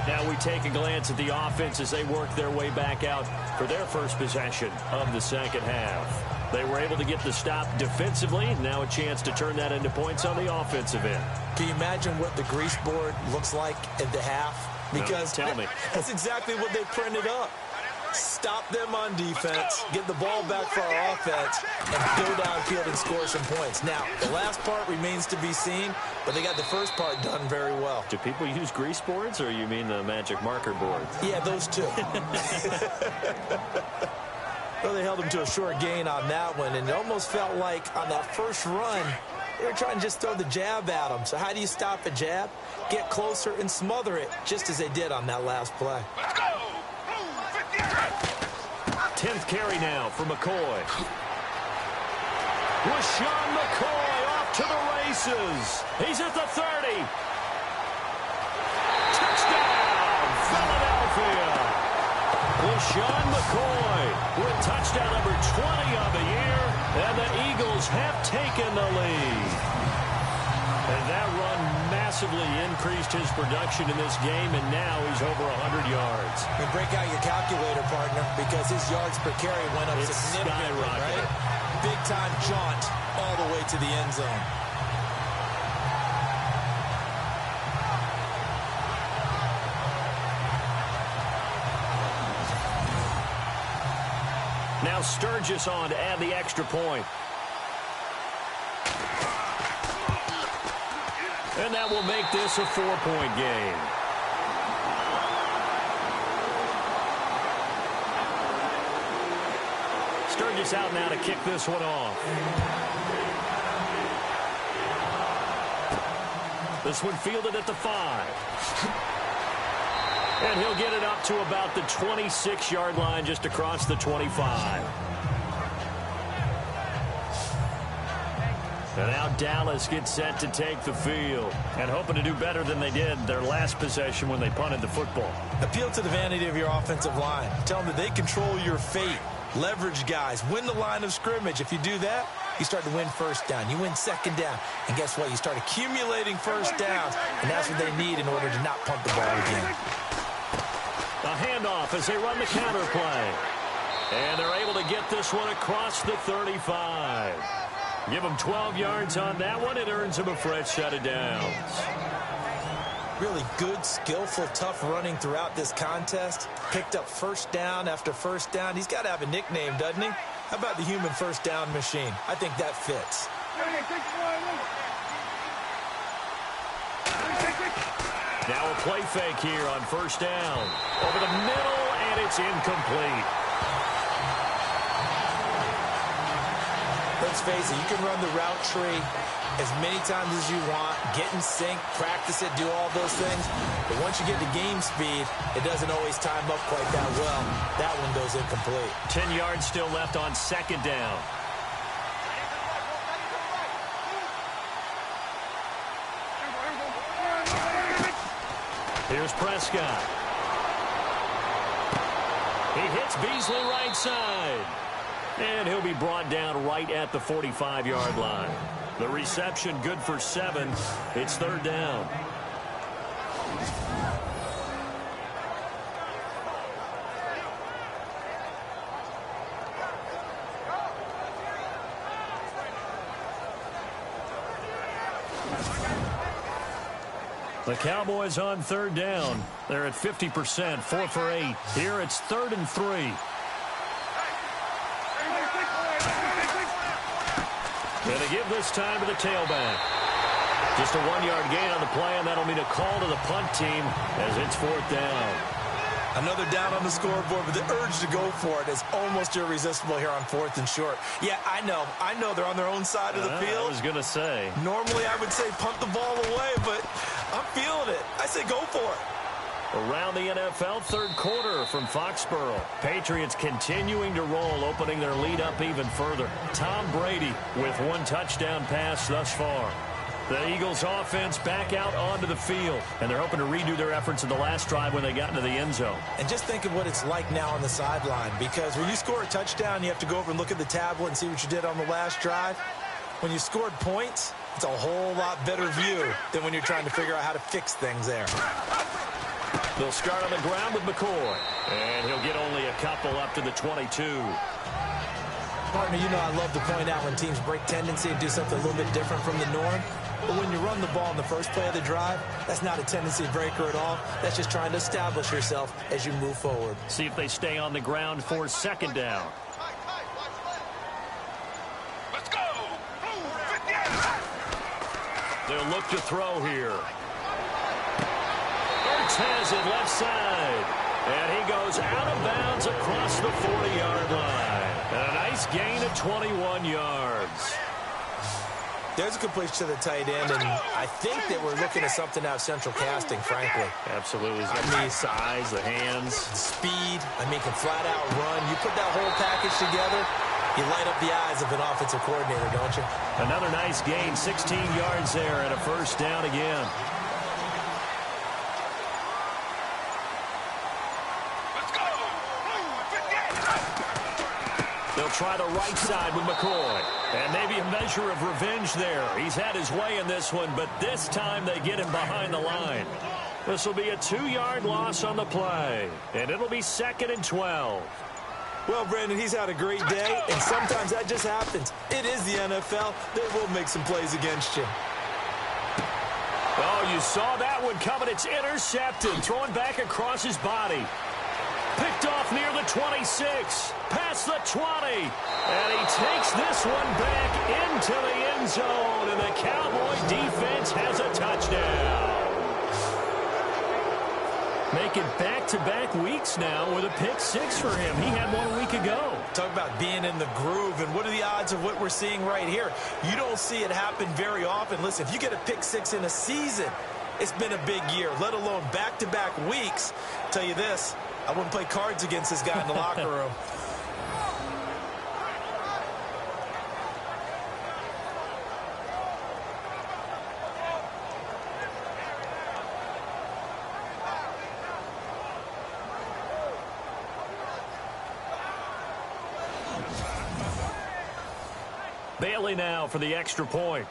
Speaker 1: Now we take a glance at the offense as they work their way back out for their first possession of the second half. They were able to get the stop defensively. Now a chance to turn that into points on the offensive end.
Speaker 2: Can you imagine what the grease board looks like at the half? Because
Speaker 1: no, tell me.
Speaker 2: That's exactly what they printed up. Stop them on defense, get the ball back for our offense, and go downfield and score some points. Now, the last part remains to be seen, but they got the first part done very well.
Speaker 1: Do people use grease boards, or you mean the magic marker boards?
Speaker 2: Yeah, those two. Well, they held them to a short gain on that one, and it almost felt like on that first run, they were trying to just throw the jab at them. So how do you stop a jab? Get closer and smother it, just as they did on that last play.
Speaker 3: Let's go!
Speaker 1: 10th carry now for McCoy. LaShawn McCoy off to the races. He's at the 30. Touchdown, Philadelphia. LaShawn McCoy with touchdown number 20 on the year, and the Eagles have taken the lead. And that run massively increased his production in this game, and now he's over 100 yards.
Speaker 2: And break out your calculator, partner, because his yards per carry went up
Speaker 1: It's
Speaker 2: significantly,
Speaker 1: skyrocketed.
Speaker 2: right? Big-time jaunt all the way to the end zone.
Speaker 1: Now Sturgis on to add the extra point. And that will make this a 4-point game. Sturgis out now to kick this one off. This one fielded at the 5. And he'll get it up to about the 26-yard line, just across the 25. And now Dallas gets set to take the field, and hoping to do better than they did their last possession when they punted the football.
Speaker 2: Appeal to the vanity of your offensive line. Tell them that they control your fate. Leverage guys. Win the line of scrimmage. If you do that, you start to win first down. You win second down. And guess what? You start accumulating first downs, and that's what they need in order to not punt the ball again.
Speaker 1: A handoff as they run the counter play. And they're able to get this one across the 35. Give them 12 yards on that one. It earns them a fresh set of downs.
Speaker 2: Really good, skillful, tough running throughout this contest. Picked up first down after first down. He's got to have a nickname, doesn't he? How about the human first down machine? I think that fits.
Speaker 1: Now a play fake here on first down. Over the middle, and it's incomplete.
Speaker 2: Let's face it, you can run the route tree as many times as you want, get in sync, practice it, do all those things. But once you get to game speed, it doesn't always time up quite that well. That one goes incomplete.
Speaker 1: 10 yards still left on second down. Here's Prescott. He hits Beasley right side. And he'll be brought down right at the 45-yard line. The reception good for 7. It's 3rd down. The Cowboys on 3rd down. They're at 50%, 4 for 8. Here it's 3rd and 3. And they give this time to the tailback. Just a 1-yard gain on the play, and that'll mean a call to the punt team as it's 4th down.
Speaker 2: Another down on the scoreboard, but the urge to go for it is almost irresistible here on 4th and short. Yeah, I know they're on their own side of the field.
Speaker 1: I was going to say.
Speaker 2: Normally I would say punt the ball away, but I'm feeling it. I say go for it.
Speaker 1: Around the NFL, 3rd quarter from Foxborough. Patriots continuing to roll, opening their lead up even further. Tom Brady with 1 touchdown pass thus far. The Eagles offense back out onto the field, and they're hoping to redo their efforts in the last drive when they got into the end zone.
Speaker 2: And just think of what it's like now on the sideline, because when you score a touchdown, you have to go over and look at the tablet and see what you did on the last drive. When you scored points, it's a whole lot better view than when you're trying to figure out how to fix things there.
Speaker 1: They'll start on the ground with McCoy, and he'll get only a couple up to the 22.
Speaker 2: Partner, you know I love to point out when teams break tendency and do something a little bit different from the norm. But when you run the ball in the first play of the drive, that's not a tendency breaker at all. That's just trying to establish yourself as you move forward.
Speaker 1: See if they stay on the ground for 2nd down.
Speaker 3: Let's go.
Speaker 1: They'll look to throw here. Ertz has it left side. And he goes out of bounds across the 40-yard line. And a nice gain of 21 yards.
Speaker 2: There's a completion to the tight end, and I think that we're looking at something out of central casting, frankly.
Speaker 1: Absolutely. He's got the size, the hands.
Speaker 2: Speed. I mean, can flat out run. You put that whole package together, you light up the eyes of an offensive coordinator, don't you?
Speaker 1: Another nice gain, 16 yards there, and a 1st down again.
Speaker 3: Let's go.
Speaker 1: They'll try the right side with McCoy. And maybe a measure of revenge there. He's had his way in this one, but this time they get him behind the line. This will be a 2-yard loss on the play. And it'll be 2nd and 12.
Speaker 2: Well, Brandon, he's had a great day, and sometimes that just happens. It is the NFL. They will make some plays against you.
Speaker 1: Oh, you saw that one coming. It's intercepted. Throwing back across his body. Picked off near the 26. Past the 20. And he takes this one back into the end zone. And the Cowboy defense has a touchdown. Making back-to-back weeks now with a pick 6 for him. He had one a week ago.
Speaker 2: Talk about being in the groove, and what are the odds of what we're seeing right here? You don't see it happen very often. Listen, if you get a pick 6 in a season, it's been a big year, let alone back-to-back weeks. I'll tell you this, I wouldn't play cards against this guy in the locker room.
Speaker 1: Bailey now for the extra point.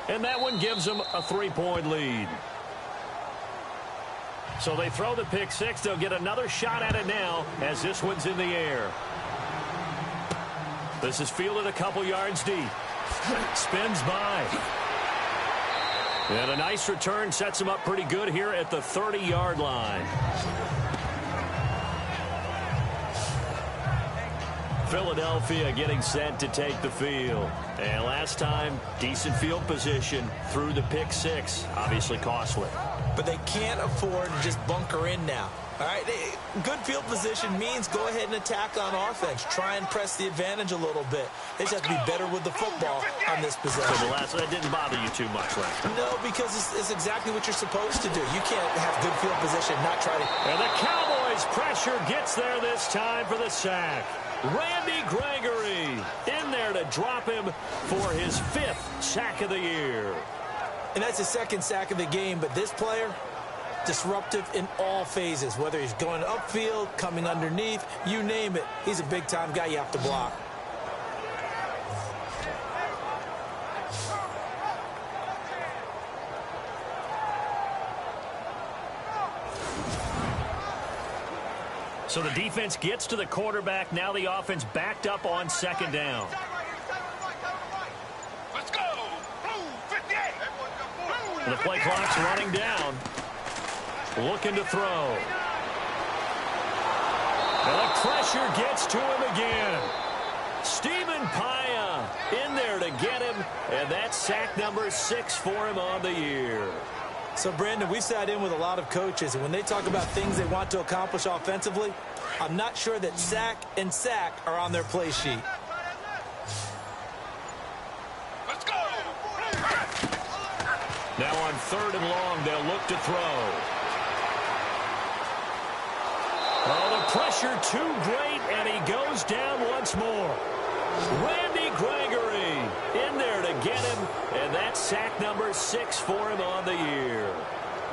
Speaker 1: And that one gives them a 3-point lead. So they throw the pick 6. They'll get another shot at it now as this one's in the air. This is fielded a couple yards deep. Spins by. And a nice return sets him up pretty good here at the 30-yard line. Philadelphia getting set to take the field. And last time, decent field position through the pick 6. Obviously costly.
Speaker 2: But they can't afford to just bunker in now. All right, good field position means go ahead and attack on offense. Try and press the advantage a little bit. They just have to be better with the football on this possession.
Speaker 1: So the last, that didn't bother you too much, right?
Speaker 2: No, because it's exactly what you're supposed to do. You can't have good field position, not try to.
Speaker 1: And the Cowboys pressure gets there this time for the sack. Randy Gregory in there to drop him for his 5th sack of the year.
Speaker 2: And that's his 2nd sack of the game, but this player, disruptive in all phases, whether he's going upfield, coming underneath, you name it. He's a big-time guy you have to block.
Speaker 1: So the defense gets to the quarterback. Now the offense backed up on second down.
Speaker 3: Let's go. Blue 58.
Speaker 1: The play clock's running down. Looking to throw. And the pressure gets to him again. Stephen Paya in there to get him. And that's sack number 6 for him on the year.
Speaker 2: So, Brandon, we sat in with a lot of coaches, and when they talk about things they want to accomplish offensively, I'm not sure that sack and sack are on their play sheet.
Speaker 3: Let's go.
Speaker 1: Now on 3rd and long, they'll look to throw. Oh, the pressure too great, and he goes down once more. Randy Gregory in there to get him, and that's sack number 6 for him on the year.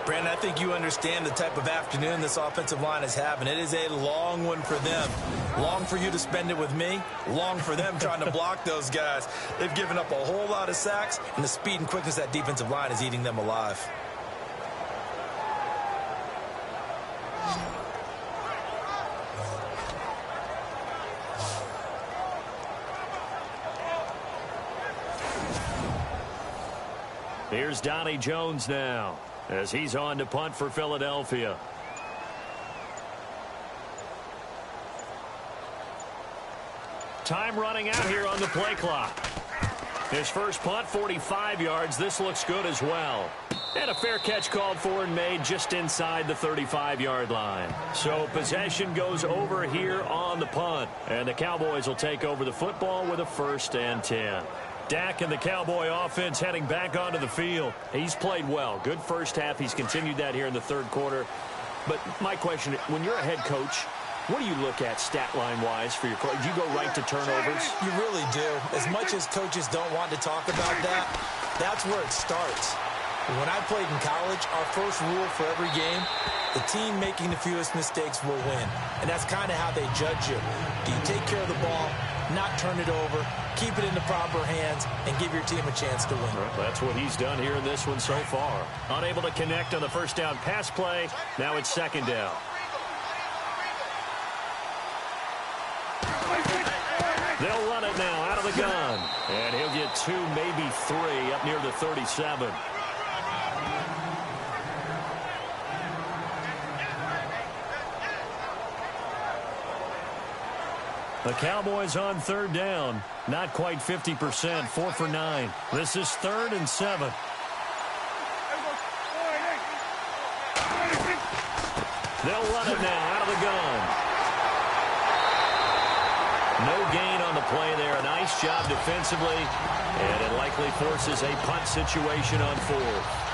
Speaker 2: Brandon, I think you understand the type of afternoon this offensive line is having. It is a long one for them. Long for you to spend it with me. Long for them trying to block those guys. They've given up a whole lot of sacks, and the speed and quickness of that defensive line is eating them alive.
Speaker 1: Here's Donnie Jones now as he's on to punt for Philadelphia. Time running out here on the play clock. His first punt, 45 yards. This looks good as well. And a fair catch called for and made just inside the 35-yard line. So possession goes over here on the punt. And the Cowboys will take over the football with a 1st and 10. Dak and the Cowboy offense heading back onto the field. He's played well. Good first half. He's continued that here in the 3rd quarter. But my question, when you're a head coach, what do you look at stat line-wise for your coach? Do you go right to turnovers?
Speaker 2: You really do. As much as coaches don't want to talk about that, that's where it starts. When I played in college, our first rule for every game, the team making the fewest mistakes will win. And that's kind of how they judge you. Do you take care of the ball, not turn it over, keep it in the proper hands, and give your team a chance to win?
Speaker 1: Well, that's what he's done here in this one so far. Unable to connect on the first down pass play. Now it's 2nd down. They'll run it now out of the gun. And he'll get 2, maybe 3 up near the 37. The Cowboys on 3rd down. Not quite 50%. 4 for 9. This is 3rd and 7. They'll run it now out of the gun. No gain on the play there. A nice job defensively. And it likely forces a punt situation on 4th.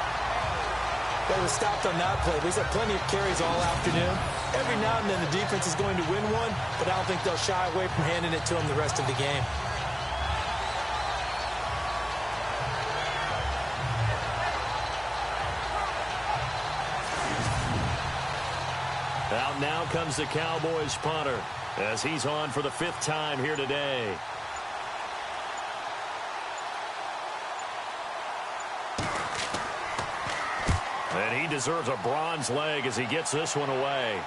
Speaker 2: They were stopped on that play. We've had plenty of carries all afternoon. Every now and then the defense is going to win one, but I don't think they'll shy away from handing it to them the rest of the game.
Speaker 1: Out now comes the Cowboys punter as he's on for the 5th time here today. And he deserves a bronze leg as he gets this one away.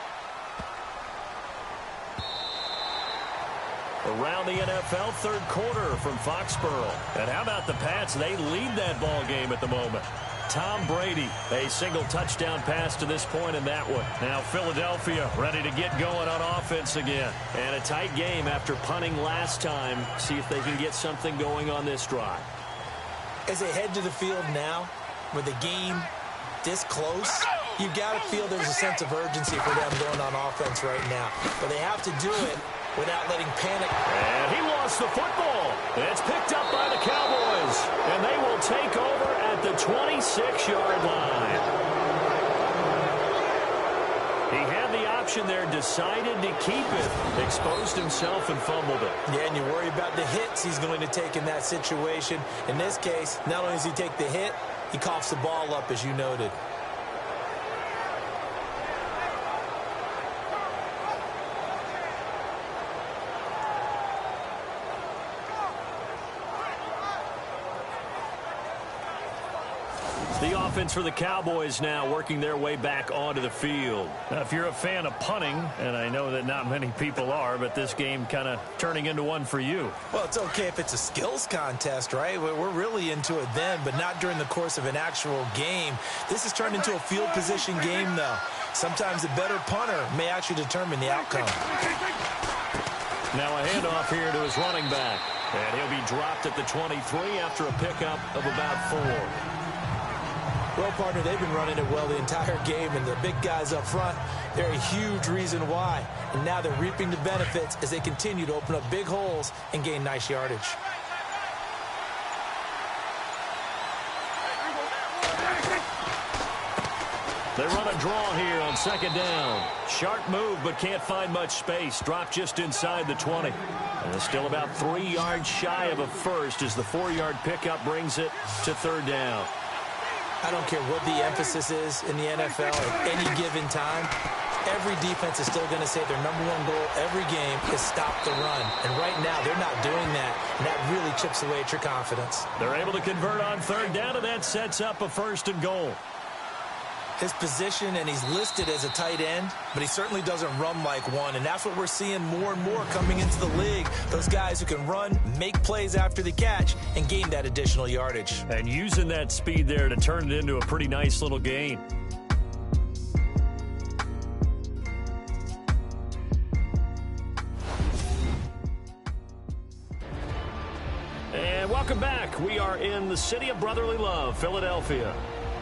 Speaker 1: Around the NFL, 3rd quarter from Foxborough. And how about the Pats? They lead that ball game at the moment. Tom Brady, a single touchdown pass to this point in that one. Now Philadelphia ready to get going on offense again. And a tight game after punting last time. See if they can get something going on this drive.
Speaker 2: As they head to the field now, with the game this close, you got to feel there's a sense of urgency for them going on offense right now. But they have to do it without letting panic.
Speaker 1: And he lost the football. It's picked up by the Cowboys. And they will take over at the 26-yard line. He had the option there, decided to keep it, exposed himself and fumbled it.
Speaker 2: Yeah, and you worry about the hits he's going to take in that situation. In this case, not only does he take the hit, he coughs the ball up, as you noted.
Speaker 1: The offense for the Cowboys now working their way back onto the field. Now, if you're a fan of punting, and I know that not many people are, but this game kind of turning into one for you.
Speaker 2: Well, it's okay if it's a skills contest, right? We're really into it then, but not during the course of an actual game. This has turned into a field position game, though. Sometimes a better punter may actually determine the outcome.
Speaker 1: Now a handoff here to his running back. And he'll be dropped at the 23 after a pickup of about 4.
Speaker 2: Well, partner, they've been running it well the entire game, and the big guys up front, they're a huge reason why. And now they're reaping the benefits as they continue to open up big holes and gain nice yardage.
Speaker 1: They run a draw here on second down. Sharp move, but can't find much space. Dropped just inside the 20. And it's still about 3 yards shy of a first as the 4-yard pickup brings it to third down.
Speaker 2: I don't care what the emphasis is in the NFL at any given time. Every defense is still going to say their number one goal every game is stop the run. And right now, they're not doing that, and that really chips away at your confidence.
Speaker 1: They're able to convert on third down, and that sets up a 1st and goal.
Speaker 2: His position, and he's listed as a tight end, but he certainly doesn't run like one, and that's what we're seeing more and more coming into the league. Those guys who can run, make plays after the catch, and gain that additional yardage.
Speaker 1: And using that speed there to turn it into a pretty nice little gain. And welcome back. We are in the city of brotherly love, Philadelphia.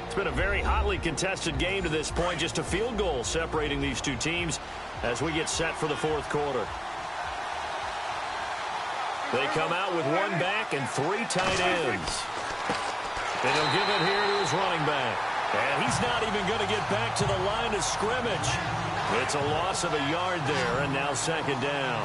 Speaker 1: It's been a very hotly contested game to this point. Just a field goal separating these two teams as we get set for the 4th quarter. They come out with 1 back and 3 tight ends. And he'll give it here to his running back. And he's not even going to get back to the line of scrimmage. It's a loss of a yard there, and now 2nd down.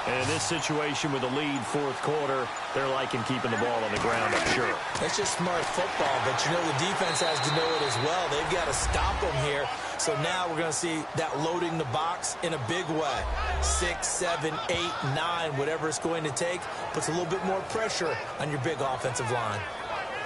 Speaker 1: And in this situation with a lead 4th quarter, they're liking keeping the ball on the ground, I'm sure.
Speaker 2: It's just smart football, but you know the defense has to know it as well. They've got to stop them here. So now we're going to see that loading the box in a big way. 6, 7, 8, 9, whatever it's going to take, puts a little bit more pressure on your big offensive line.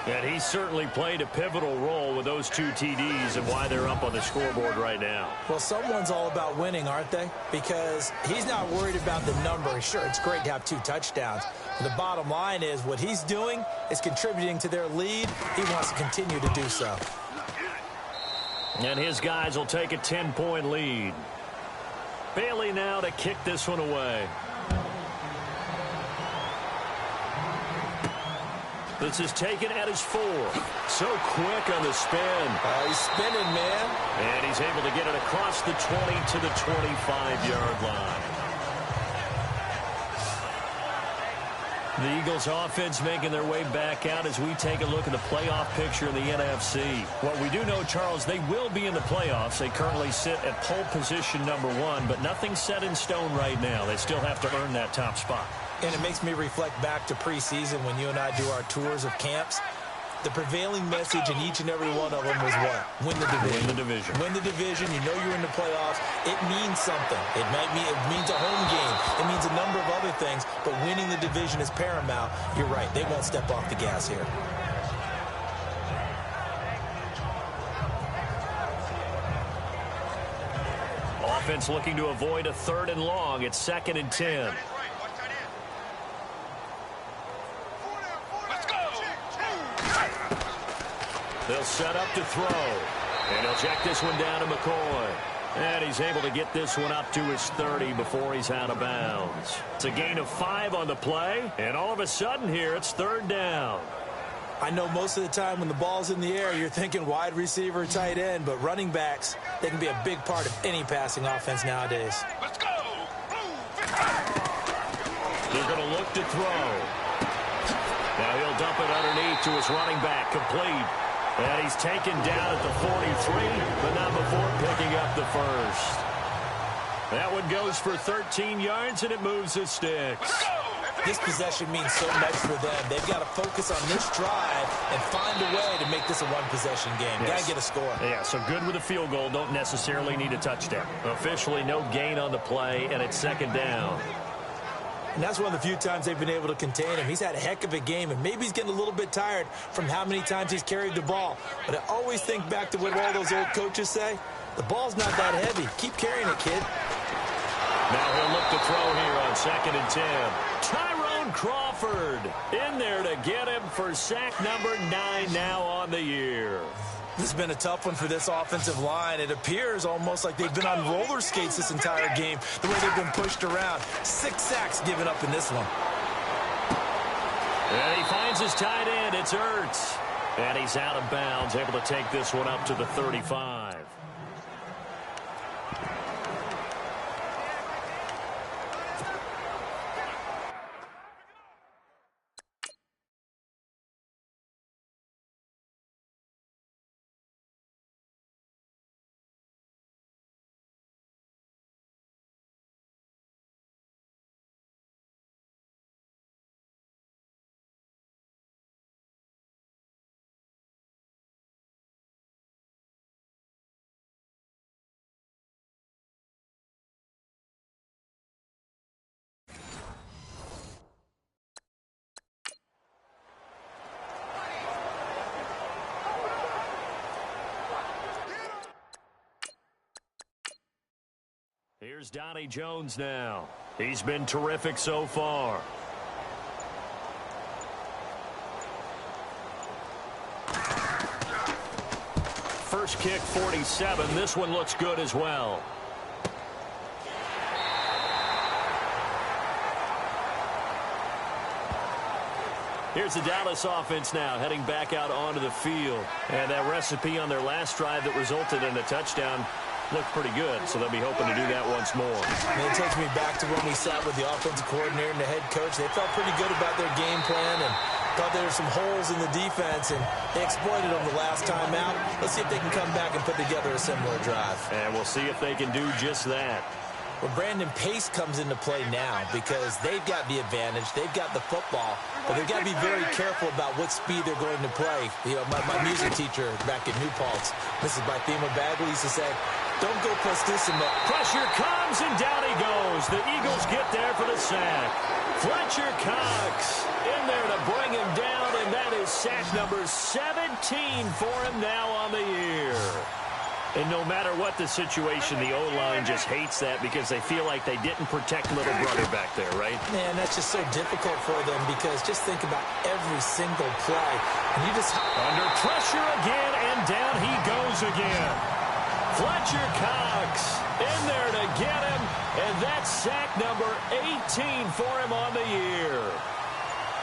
Speaker 1: And he certainly played a pivotal role with those 2 TDs and why they're up on the scoreboard right now.
Speaker 2: Well, someone's all about winning, aren't they? Because he's not worried about the number. Sure, it's great to have 2 touchdowns. But the bottom line is what he's doing is contributing to their lead. He wants to continue to do so.
Speaker 1: And his guys will take a 10-point lead. Bailey now to kick this one away. This is taken at his 4. So quick on the spin.
Speaker 2: He's spinning, man.
Speaker 1: And he's able to get it across the 20 to the 25-yard line. The Eagles offense making their way back out as we take a look at the playoff picture in the NFC. What we do know, Charles, they will be in the playoffs. They currently sit at pole position number 1, but nothing's set in stone right now. They still have to earn that top spot.
Speaker 2: And it makes me reflect back to preseason when you and I do our tours of camps. The prevailing message in each and every one of them was what? Win the division.
Speaker 1: Win the division.
Speaker 2: Win the division. You know you're in the playoffs. It means something. It means a home game. It means a number of other things. But winning the division is paramount. You're right. They won't step off the gas here.
Speaker 1: Offense looking to avoid a 3rd and long. It's 2nd and 10. They'll set up to throw. And he'll check this one down to McCoy. And he's able to get this one up to his 30 before he's out of bounds. It's a gain of 5 on the play. And all of a sudden here, it's 3rd down.
Speaker 2: I know most of the time when the ball's in the air, you're thinking wide receiver, tight end. But running backs, they can be a big part of any passing offense nowadays.
Speaker 3: Let's go!
Speaker 1: They're going to look to throw. Now he'll dump it underneath to his running back, complete. And he's taken down at the 43, but not before picking up the 1st. That one goes for 13 yards, and it moves the sticks.
Speaker 2: This possession means so much for them. They've got to focus on this drive and find a way to make this a one-possession game.
Speaker 1: Yes.
Speaker 2: Got to get a score.
Speaker 1: Yeah, so good with a field goal. Don't necessarily need a touchdown. Officially, no gain on the play, and it's 2nd down.
Speaker 2: and that's one of the few times they've been able to contain him. He's had a heck of a game, and maybe he's getting a little bit tired from how many times he's carried the ball. But I always think back to what all those old coaches say. The ball's not that heavy. Keep carrying it, kid.
Speaker 1: Now he'll look to throw here on 2nd and 10. Tyrone Crawford in there to get him for sack number 9 now on the year.
Speaker 2: This has been a tough one for this offensive line. It appears almost like they've been on roller skates this entire game, the way they've been pushed around. 6 sacks given up in this one.
Speaker 1: And he finds his tight end. It's Ertz. And he's out of bounds, able to take this one up to the 35. Here's Donnie Jones now. He's been terrific so far. First kick, 47. This one looks good as well. Here's the Dallas offense now, heading back out onto the field. And that recipe on their last drive that resulted in a touchdown looked pretty good, so they'll be hoping to do that once more.
Speaker 2: And it takes me back to when we sat with the offensive coordinator and the head coach. They felt pretty good about their game plan and thought there were some holes in the defense, and they exploited them the last time out. Let's see if they can come back and put together a similar drive.
Speaker 1: And we'll see if they can do just that.
Speaker 2: Well, Brandon, pace comes into play now because they've got the advantage. They've got the football, but they've got to be very careful about what speed they're going to play. You know, my music teacher back at New Paltz, Mrs. Bythema Bagley, used to say, don't go prestissimo.
Speaker 1: Pressure comes, and down he goes. The Eagles get there for the sack. Fletcher Cox in there to bring him down, and that is sack number 17 for him now on the year. And no matter what the situation, the O-line just hates that because they feel like they didn't protect little brother back there, right?
Speaker 2: Man, that's just so difficult for them because just think about every single play. And you just...
Speaker 1: Under pressure again, and down he goes again. Fletcher Cox in there to get him, and that's sack number 18 for him on the year.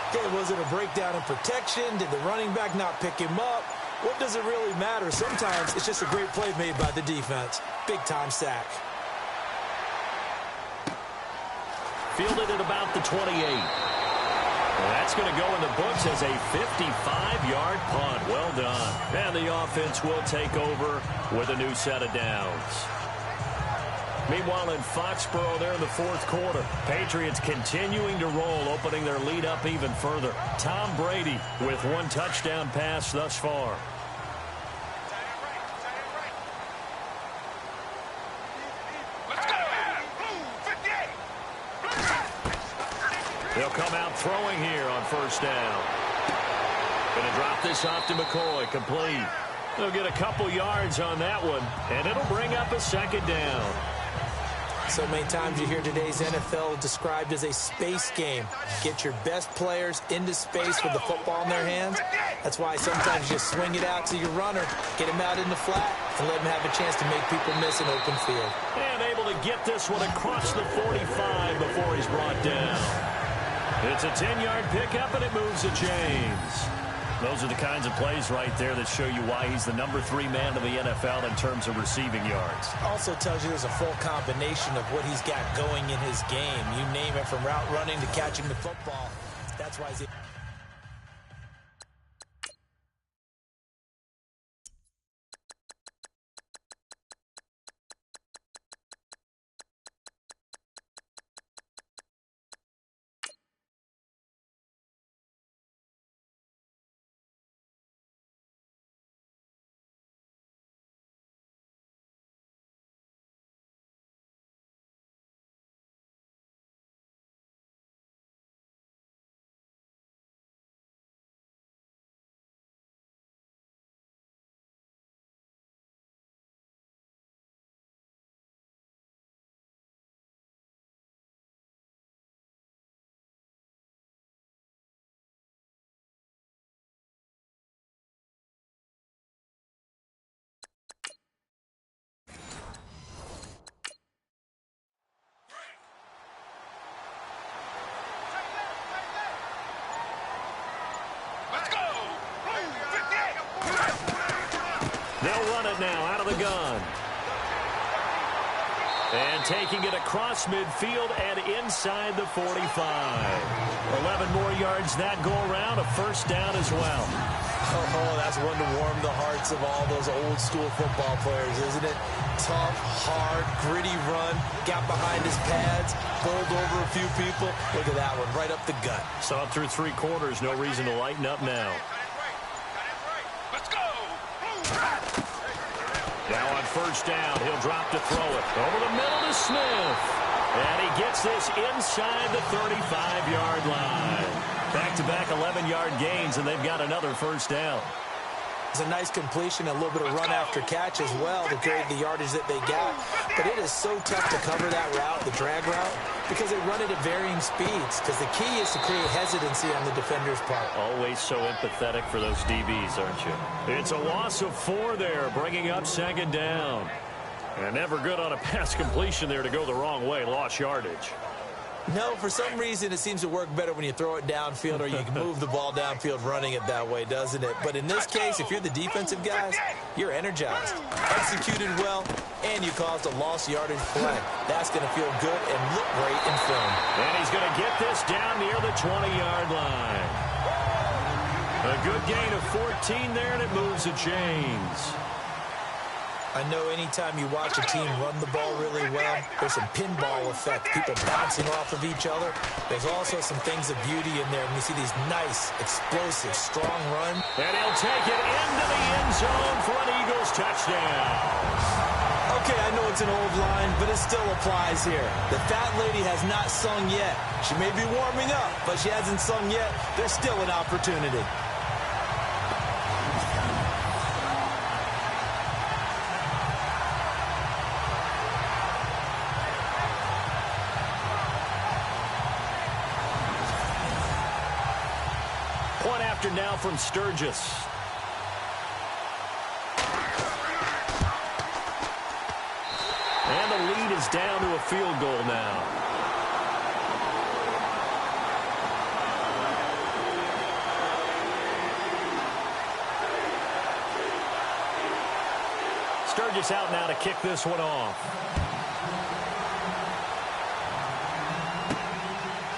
Speaker 2: Okay, was it a breakdown in protection? Did the running back not pick him up? What does it really matter? Sometimes it's just a great play made by the defense. Big-time sack.
Speaker 1: Fielded at about the 28. And that's going to go in the books as a 55-yard punt. Well done. And the offense will take over with a new set of downs. Meanwhile, in Foxborough, there in the fourth quarter, Patriots continuing to roll, opening their lead up even further. Tom Brady with one touchdown pass thus far.
Speaker 3: Let's go! Blue 58!
Speaker 1: They'll come out throwing here on first down. Going to drop this off to McCoy, complete. They'll get a couple yards on that one, and it'll bring up a second down.
Speaker 2: So many times you hear today's NFL described as a space game. Get your best players into space with the football in their hands. That's why sometimes you swing it out to your runner, get him out in the flat, and let him have a chance to make people miss an open field.
Speaker 1: And able to get this one across the 45 before he's brought down. It's a 10-yard pickup, and it moves the chains. Those are the kinds of plays right there that show you why he's the number 3 man in the NFL in terms of receiving yards.
Speaker 2: Also tells you there's a full combination of what he's got going in his game. You name it, from route running to catching the football. That's why he's...
Speaker 1: They'll run it now out of the gun. And taking it across midfield and inside the 45. 11 more yards that go around, a first down as well.
Speaker 2: Oh, that's one to warm the hearts of all those old school football players, isn't it? Tough, hard, gritty run, got behind his pads, bowled over a few people. Look at that one, right up the gut.
Speaker 1: Saw it through 3 quarters, no reason to lighten up now.
Speaker 3: Let's go.
Speaker 1: Now on first down, he'll drop to throw it. Over the middle to Smith. And he gets this inside the 35-yard line. Back-to-back 11-yard gains, and they've got another first down.
Speaker 2: It's a nice completion, a little bit of run after catch as well to create the yardage that they got. But it is so tough to cover that route, the drag route, because they run it at varying speeds. Because the key is to create hesitancy on the defender's part.
Speaker 1: Always so empathetic for those DBs, aren't you? It's a loss of 4 there, bringing up second down. And never good on a pass completion there to go the wrong way. Lost yardage.
Speaker 2: No, for some reason it seems to work better when you throw it downfield or you can move the ball downfield running it that way, doesn't it? But in this case, if you're the defensive guys, you're energized, executed well, and you caused a lost yardage play. That's going to feel good and look great in film.
Speaker 1: And he's going to get this down near the 20-yard line. A good gain of 14 there, and it moves the chains.
Speaker 2: I know anytime you watch a team run the ball really well, there's some pinball effect, people bouncing off of each other. There's also some things of beauty in there when you see these nice, explosive, strong runs.
Speaker 1: And he'll take it into the end zone for an Eagles touchdown.
Speaker 2: Okay, I know it's an old line, but it still applies here. The fat lady has not sung yet. She may be warming up, but she hasn't sung yet. There's still an opportunity.
Speaker 1: Point after now from Sturgis. And the lead is down to a field goal now. Sturgis out now to kick this one off.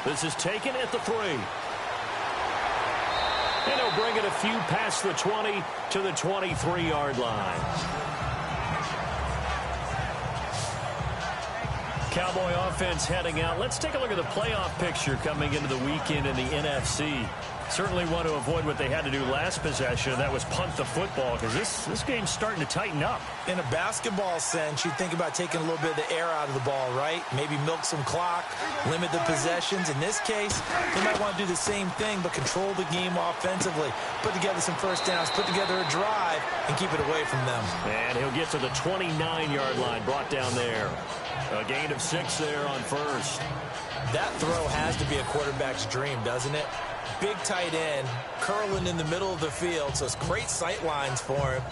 Speaker 1: This is taken at the 3. And he'll bring it a few past the 20 to the 23-yard line. Cowboy offense heading out. Let's take a look at the playoff picture coming into the weekend in the NFC. Certainly want to avoid what they had to do last possession, and that was punt the football, because this game's starting to tighten up.
Speaker 2: In a basketball sense, you think about taking a little bit of the air out of the ball, right? Maybe milk some clock, limit the possessions. In this case, they might want to do the same thing, but control the game offensively. Put together some first downs, put together a drive, and keep it away from them.
Speaker 1: And he'll get to the 29-yard line, brought down there. A gain of 6 there on first.
Speaker 2: That throw has to be a quarterback's dream, doesn't it? Big tight end, curling in the middle of the field, so it's great sight lines for him.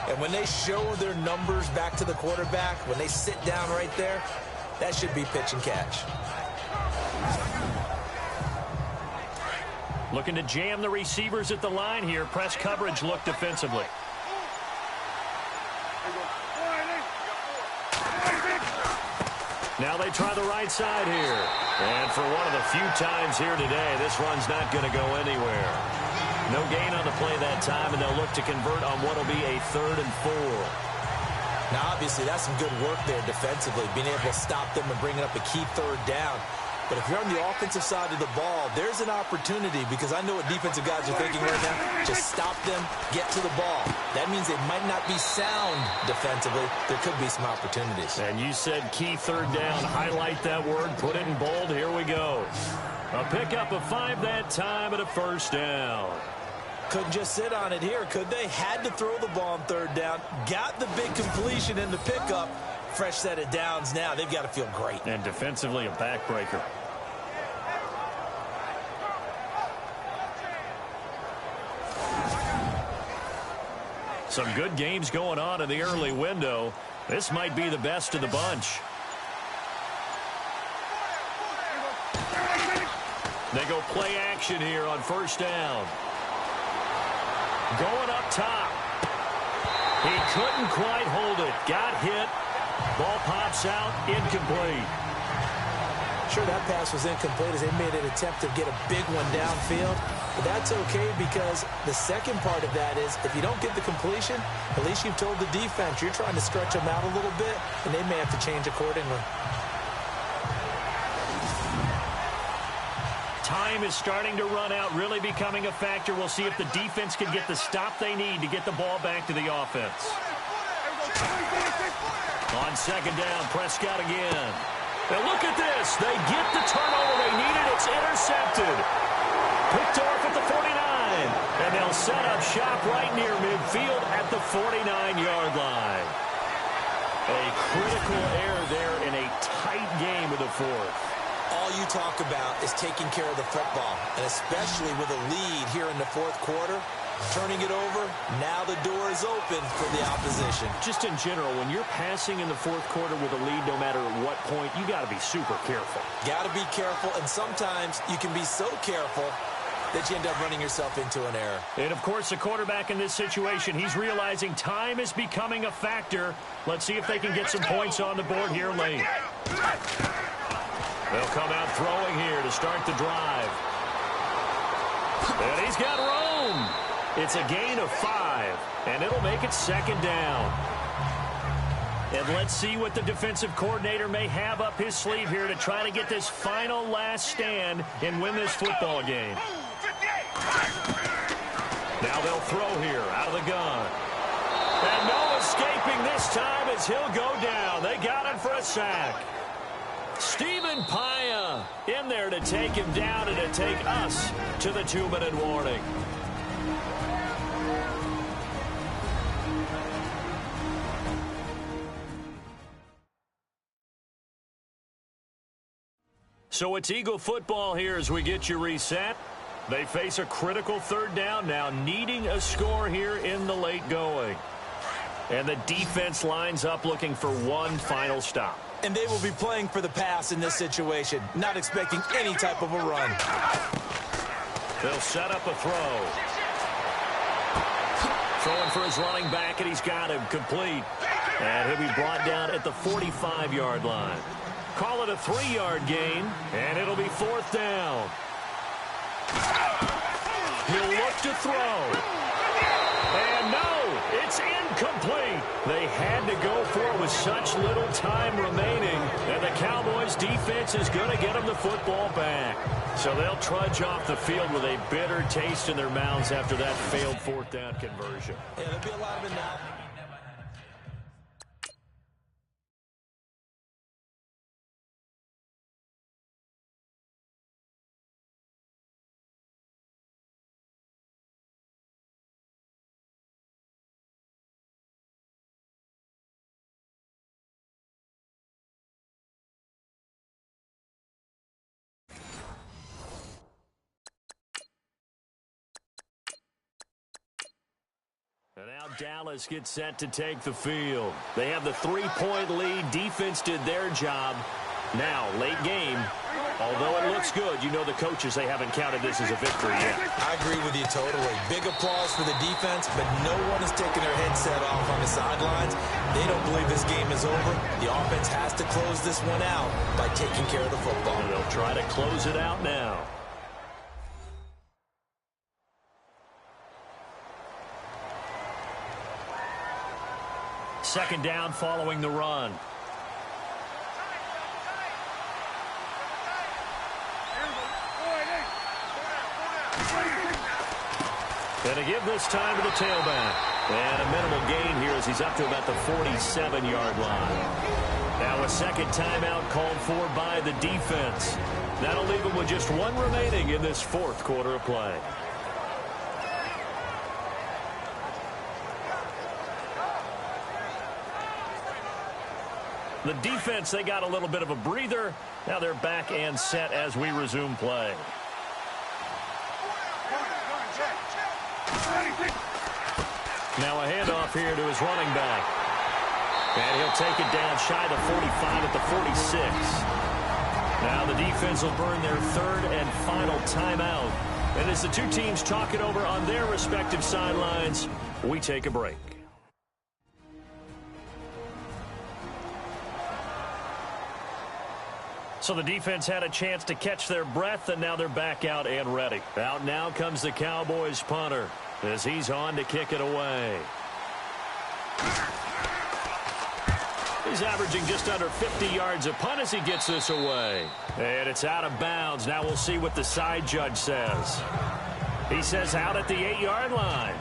Speaker 2: And when they show their numbers back to the quarterback, when they sit down right there, that should be pitch and catch.
Speaker 1: Looking to jam the receivers at the line here. Press coverage look defensively. Now they try the right side here. And for one of the few times here today, this run's not going to go anywhere. No gain on the play that time, and they'll look to convert on what will be a 3rd and 4.
Speaker 2: Now, obviously, that's some good work there defensively, being able to stop them and bringing up a key 3rd down. But if you're on the offensive side of the ball, there's an opportunity, because I know what defensive guys are thinking right now. Just stop them, get to the ball. That means they might not be sound defensively. There could be some opportunities.
Speaker 1: And you said key 3rd down. Highlight that word. Put it in bold. Here we go. A pickup of 5 that time and a first down.
Speaker 2: Couldn't just sit on it here, could they? Had to throw the ball on 3rd down. Got the big completion in the pickup. Fresh set of downs now. They've got to feel great.
Speaker 1: And defensively, a backbreaker. Some good games going on in the early window. This might be the best of the bunch. They go play action here on first down. Going up top. He couldn't quite hold it. Got hit. Ball pops out. Incomplete.
Speaker 2: Sure, that pass was incomplete as they made an attempt to get a big one downfield. But that's okay because the second part of that is if you don't get the completion, at least you've told the defense you're trying to stretch them out a little bit, and they may have to change accordingly.
Speaker 1: Time is starting to run out, really becoming a factor. We'll see if the defense can get the stop they need to get the ball back to the offense. On second down, Prescott again. Now look at this. They get the turnover they needed. It's intercepted. Picked off at the 49. And they'll set up shop right near midfield at the 49-yard line. A critical error there in a tight game of the fourth.
Speaker 2: All you talk about is taking care of the football, and especially with a lead here in the fourth quarter. Turning it over, now the door is open for the opposition.
Speaker 1: Just in general, when you're passing in the fourth quarter with a lead, no matter at what point, you got to be super careful.
Speaker 2: Got to be careful, and sometimes you can be so careful that you end up running yourself into an error.
Speaker 1: And, of course, the quarterback in this situation, he's realizing time is becoming a factor. Let's see if they can get some points on the board here late. They'll come out throwing here to start the drive. And he's got room. It's a gain of 5, and it'll make it second down. And let's see what the defensive coordinator may have up his sleeve here to try to get this final last stand and win this football game. Now they'll throw here out of the gun. And no escaping this time as he'll go down. They got him for a sack. Stephen Paya in there to take him down and to take us to the 2-minute warning. So it's Eagle football here as we get you reset. They face a critical third down now, needing a score here in the late going. And the defense lines up looking for one final stop.
Speaker 2: And they will be playing for the pass in this situation, not expecting any type of a run.
Speaker 1: They'll set up a throw. Throwing for his running back, and he's got him complete. And he'll be brought down at the 45-yard line. Call it a 3-yard gain, and it'll be fourth down. He'll look to throw. And no, it's incomplete. They had to go for it with such little time remaining, and the Cowboys defense is going to get them the football back. So they'll trudge off the field with a bitter taste in their mouths after that failed fourth down conversion.
Speaker 2: Yeah, there'll be a lot of it now.
Speaker 1: And now Dallas gets set to take the field. They have the 3-point lead. Defense did their job. Now, late game, although it looks good, you know the coaches, they haven't counted this as a victory yet.
Speaker 2: I agree with you totally. Big applause for the defense, but no one is taking their headset off on the sidelines. They don't believe this game is over. The offense has to close this one out by taking care of the football.
Speaker 1: And they'll try to close it out now. Second down following the run. And to give this time to the tailback. And a minimal gain here as he's up to about the 47-yard line. Now a second timeout called for by the defense. That'll leave them with just one remaining in this fourth quarter of play. The defense, they got a little bit of a breather. Now they're back and set as we resume play. Now a handoff here to his running back. And he'll take it down shy of 45 at the 46. Now the defense will burn their third and final timeout. And as the two teams talk it over on their respective sidelines, we take a break. So the defense had a chance to catch their breath, and now they're back out and ready. Out now comes the Cowboys punter as he's on to kick it away. He's averaging just under 50 yards a punt as he gets this away. And it's out of bounds. Now we'll see what the side judge says. He says out at the 8-yard line.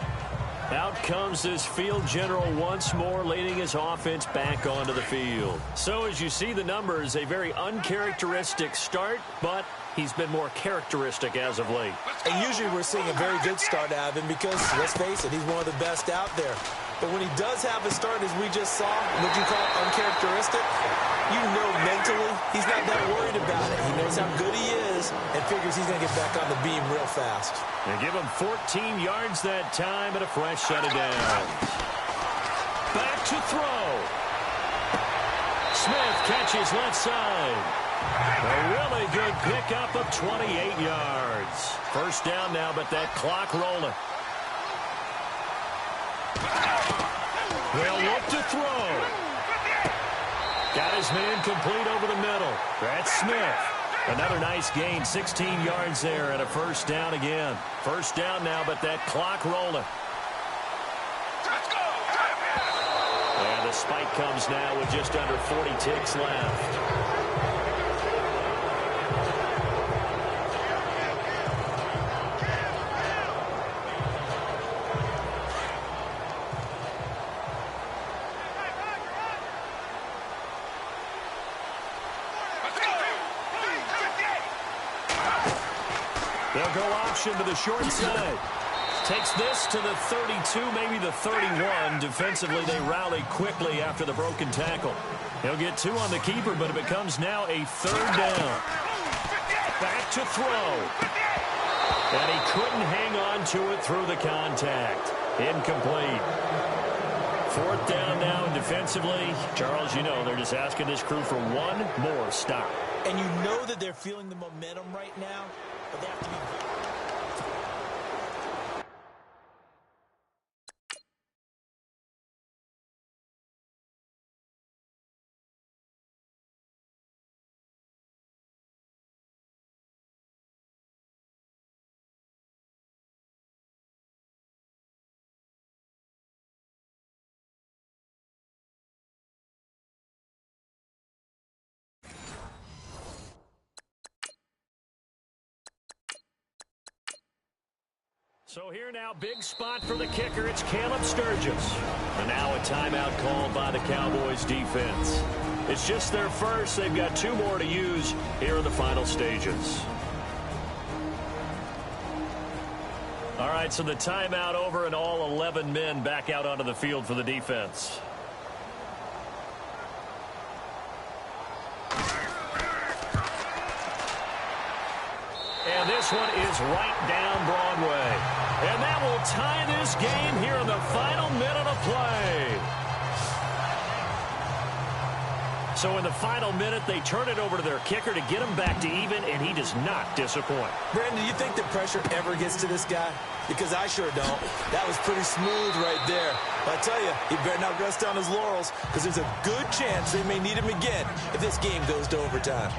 Speaker 1: Out comes this field general once more, leading his offense back onto the field. So as you see the numbers, a very uncharacteristic start, but he's been more characteristic as of late.
Speaker 2: And usually we're seeing a very good start out of him because, let's face it, he's one of the best out there. But when he does have a start, as we just saw, what you call uncharacteristic, you know mentally he's not that worried about it. He knows how good he is and figures he's going to get back on the beam real fast.
Speaker 1: And give him 14 yards that time and a fresh set of downs. Back to throw. Smith catches left side. A really good pickup of 28 yards. First down now, but that clock rolling. They'll look to throw. Got his man complete over the middle. That's Smith. Another nice gain, 16 yards there, and a first down again. First down now, but that clock rolling. And the spike comes now with just under 40 ticks left. They'll go option to the short side. Takes this to the 32, maybe the 31. Defensively, they rally quickly after the broken tackle. He'll get 2 on the keeper, but it becomes now a third down. Back to throw. And he couldn't hang on to it through the contact. Incomplete. Fourth down now, and defensively, Charles, you know, they're just asking this crew for one more stop.
Speaker 2: And you know that they're feeling the momentum right now, but they have to be...
Speaker 1: So here now, big spot for the kicker. It's Caleb Sturgis. And now a timeout called by the Cowboys defense. It's just their first. They've got 2 more to use here in the final stages. All right, so the timeout over and all 11 men back out onto the field for the defense. And this one is right down Broadway. And that will tie this game here in the final minute of play. So in the final minute, they turn it over to their kicker to get him back to even, and he does not disappoint.
Speaker 2: Brandon, do you think the pressure ever gets to this guy? Because I sure don't. That was pretty smooth right there. But I tell you, he better not rest on his laurels, because there's a good chance they may need him again if this game goes to overtime.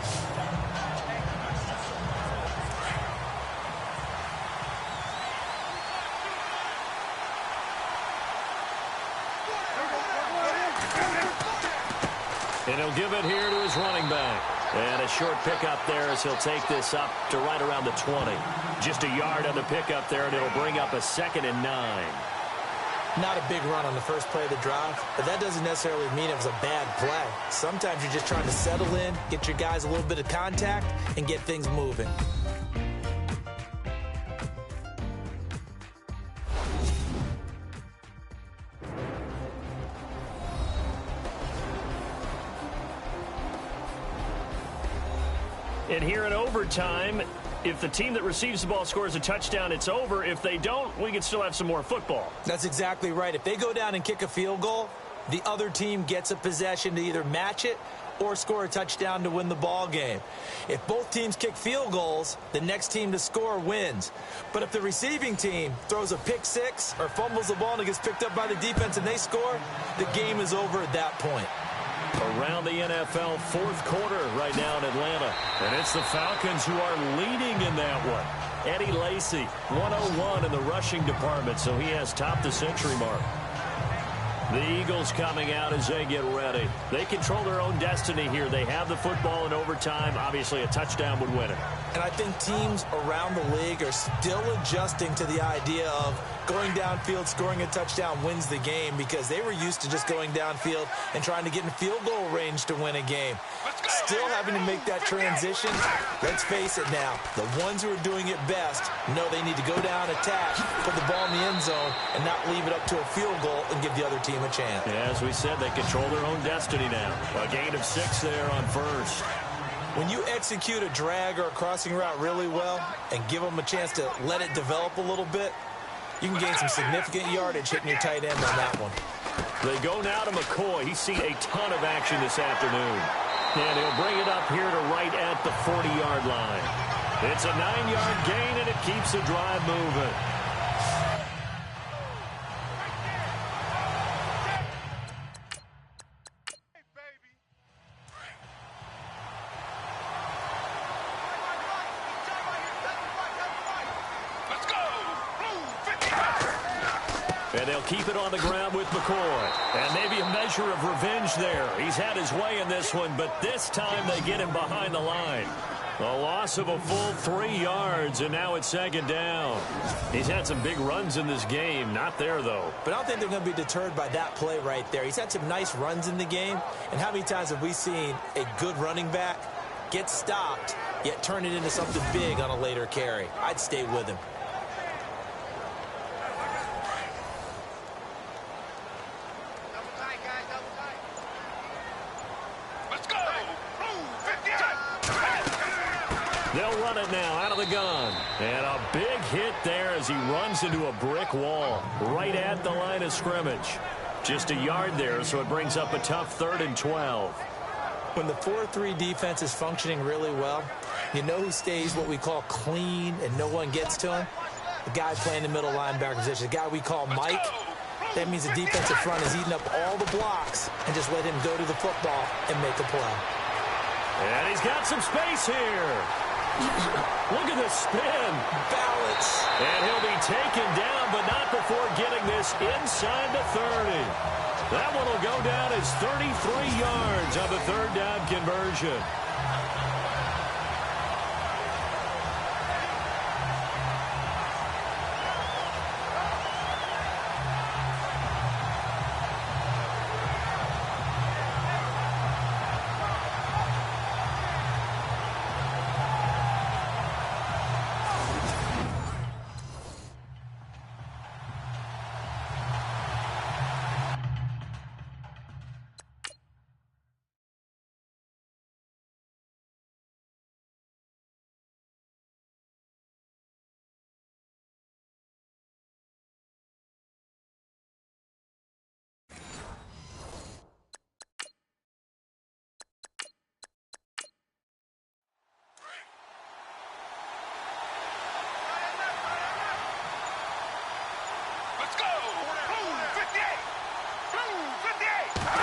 Speaker 1: And he'll give it here to his running back. And a short pickup there as he'll take this up to right around the 20. Just a yard on the pickup there, and it'll bring up a 2nd and 9.
Speaker 2: Not a big run on the first play of the drive, but that doesn't necessarily mean it was a bad play. Sometimes you're just trying to settle in, get your guys a little bit of contact, and get things moving.
Speaker 1: And here in overtime, if the team that receives the ball scores a touchdown, it's over. If they don't, we can still have some more football.
Speaker 2: That's exactly right. If they go down and kick a field goal, the other team gets a possession to either match it or score a touchdown to win the ball game. If both teams kick field goals, the next team to score wins. But if the receiving team throws a pick six or fumbles the ball and it gets picked up by the defense and they score, the game is over at that point.
Speaker 1: Around the NFL, fourth quarter right now in Atlanta. And it's the Falcons who are leading in that one. Eddie Lacy, 101 in the rushing department, so he has topped the century mark. The Eagles coming out as they get ready. They control their own destiny here. They have the football in overtime. Obviously, a touchdown would win it.
Speaker 2: And I think teams around the league are still adjusting to the idea of going downfield, scoring a touchdown wins the game, because they were used to just going downfield and trying to get in field goal range to win a game. Still having to make that transition. Let's face it now, the ones who are doing it best know they need to go down, attack, put the ball in the end zone, and not leave it up to a field goal and give the other team a chance.
Speaker 1: Yeah, as we said, they control their own destiny now. A gain of 6 there on first.
Speaker 2: When you execute a drag or a crossing route really well and give them a chance to let it develop a little bit, you can gain some significant yardage hitting your tight end on that one.
Speaker 1: They go now to McCoy. He's seen a ton of action this afternoon. And he'll bring it up here to right at the 40-yard line. It's a 9-yard gain, and it keeps the drive moving. And they'll keep it on the ground with McCoy. And maybe a measure of revenge there. He's had his way in this one, but this time they get him behind the line. A loss of a full 3 yards, and now it's second down. He's had some big runs in this game. Not there, though.
Speaker 2: But I don't think they're going to be deterred by that play right there. He's had some nice runs in the game. And how many times have we seen a good running back get stopped, yet turn it into something big on a later carry? I'd stay with him.
Speaker 1: They'll run it now out of the gun. And a big hit there as he runs into a brick wall right at the line of scrimmage. Just a yard there, so it brings up a tough 3rd and 12.
Speaker 2: When the 4-3 defense is functioning really well, you know who stays what we call clean and no one gets to him? The guy playing the middle linebacker position, the guy we call Mike. That means the defensive front is eating up all the blocks and just let him go to the football and make a play.
Speaker 1: And he's got some space here. Look at the spin.
Speaker 2: Balance.
Speaker 1: And he'll be taken down, but not before getting this inside the 30. That one will go down as 33 yards on the 3rd down conversion.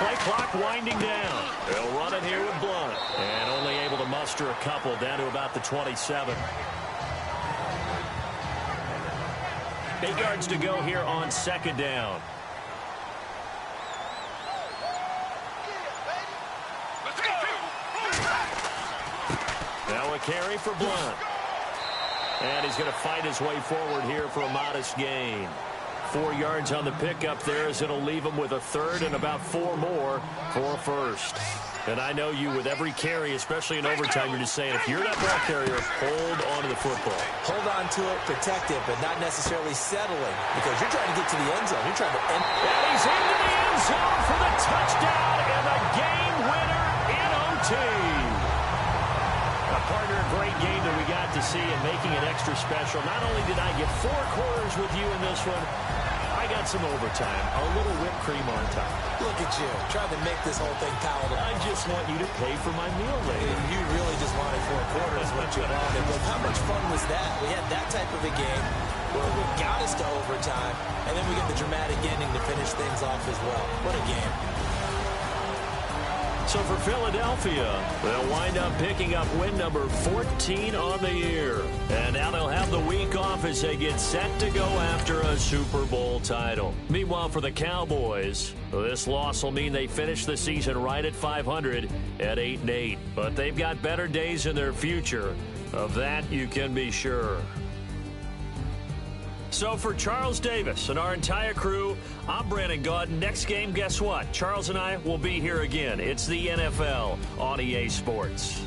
Speaker 1: Play clock winding down. They'll run it here with Blunt. And only able to muster a couple down to about the 27. 8 yards to go here on 2nd down. Now a carry for Blunt. And he's going to fight his way forward here for a modest gain. 4 yards on the pickup there, as it'll leave him with a 3rd and about 4 more for a first. And I know you, with every carry, especially in overtime, you're just saying, if you're that ball carrier, hold on to the football.
Speaker 2: Hold on to it, protect it, but not necessarily settling, because you're trying to get to the end zone. You're trying to end.
Speaker 1: And he's into the end zone for the touchdown and the game winner in OT. A partner, a great game that we got to see, and making it extra special. Not only did I get 4 quarters with you in this one, I got some overtime, a little whipped cream on top.
Speaker 2: Look at you, trying to make this whole thing palatable.
Speaker 1: I just want you to pay for my meal later.
Speaker 2: You really just wanted 4 quarters, what you wanted. But how much fun was that? We had that type of a game where it got us to overtime, and then we get the dramatic ending to finish things off as well. What a game.
Speaker 1: So for Philadelphia, they'll wind up picking up win number 14 on the year. And now they'll have the week off as they get set to go after a Super Bowl title. Meanwhile, for the Cowboys, this loss will mean they finish the season right at 500 at 8-8. But they've got better days in their future. Of that, you can be sure. So for Charles Davis and our entire crew, I'm Brandon Gaudin. Next game, guess what? Charles and I will be here again. It's the NFL on EA Sports.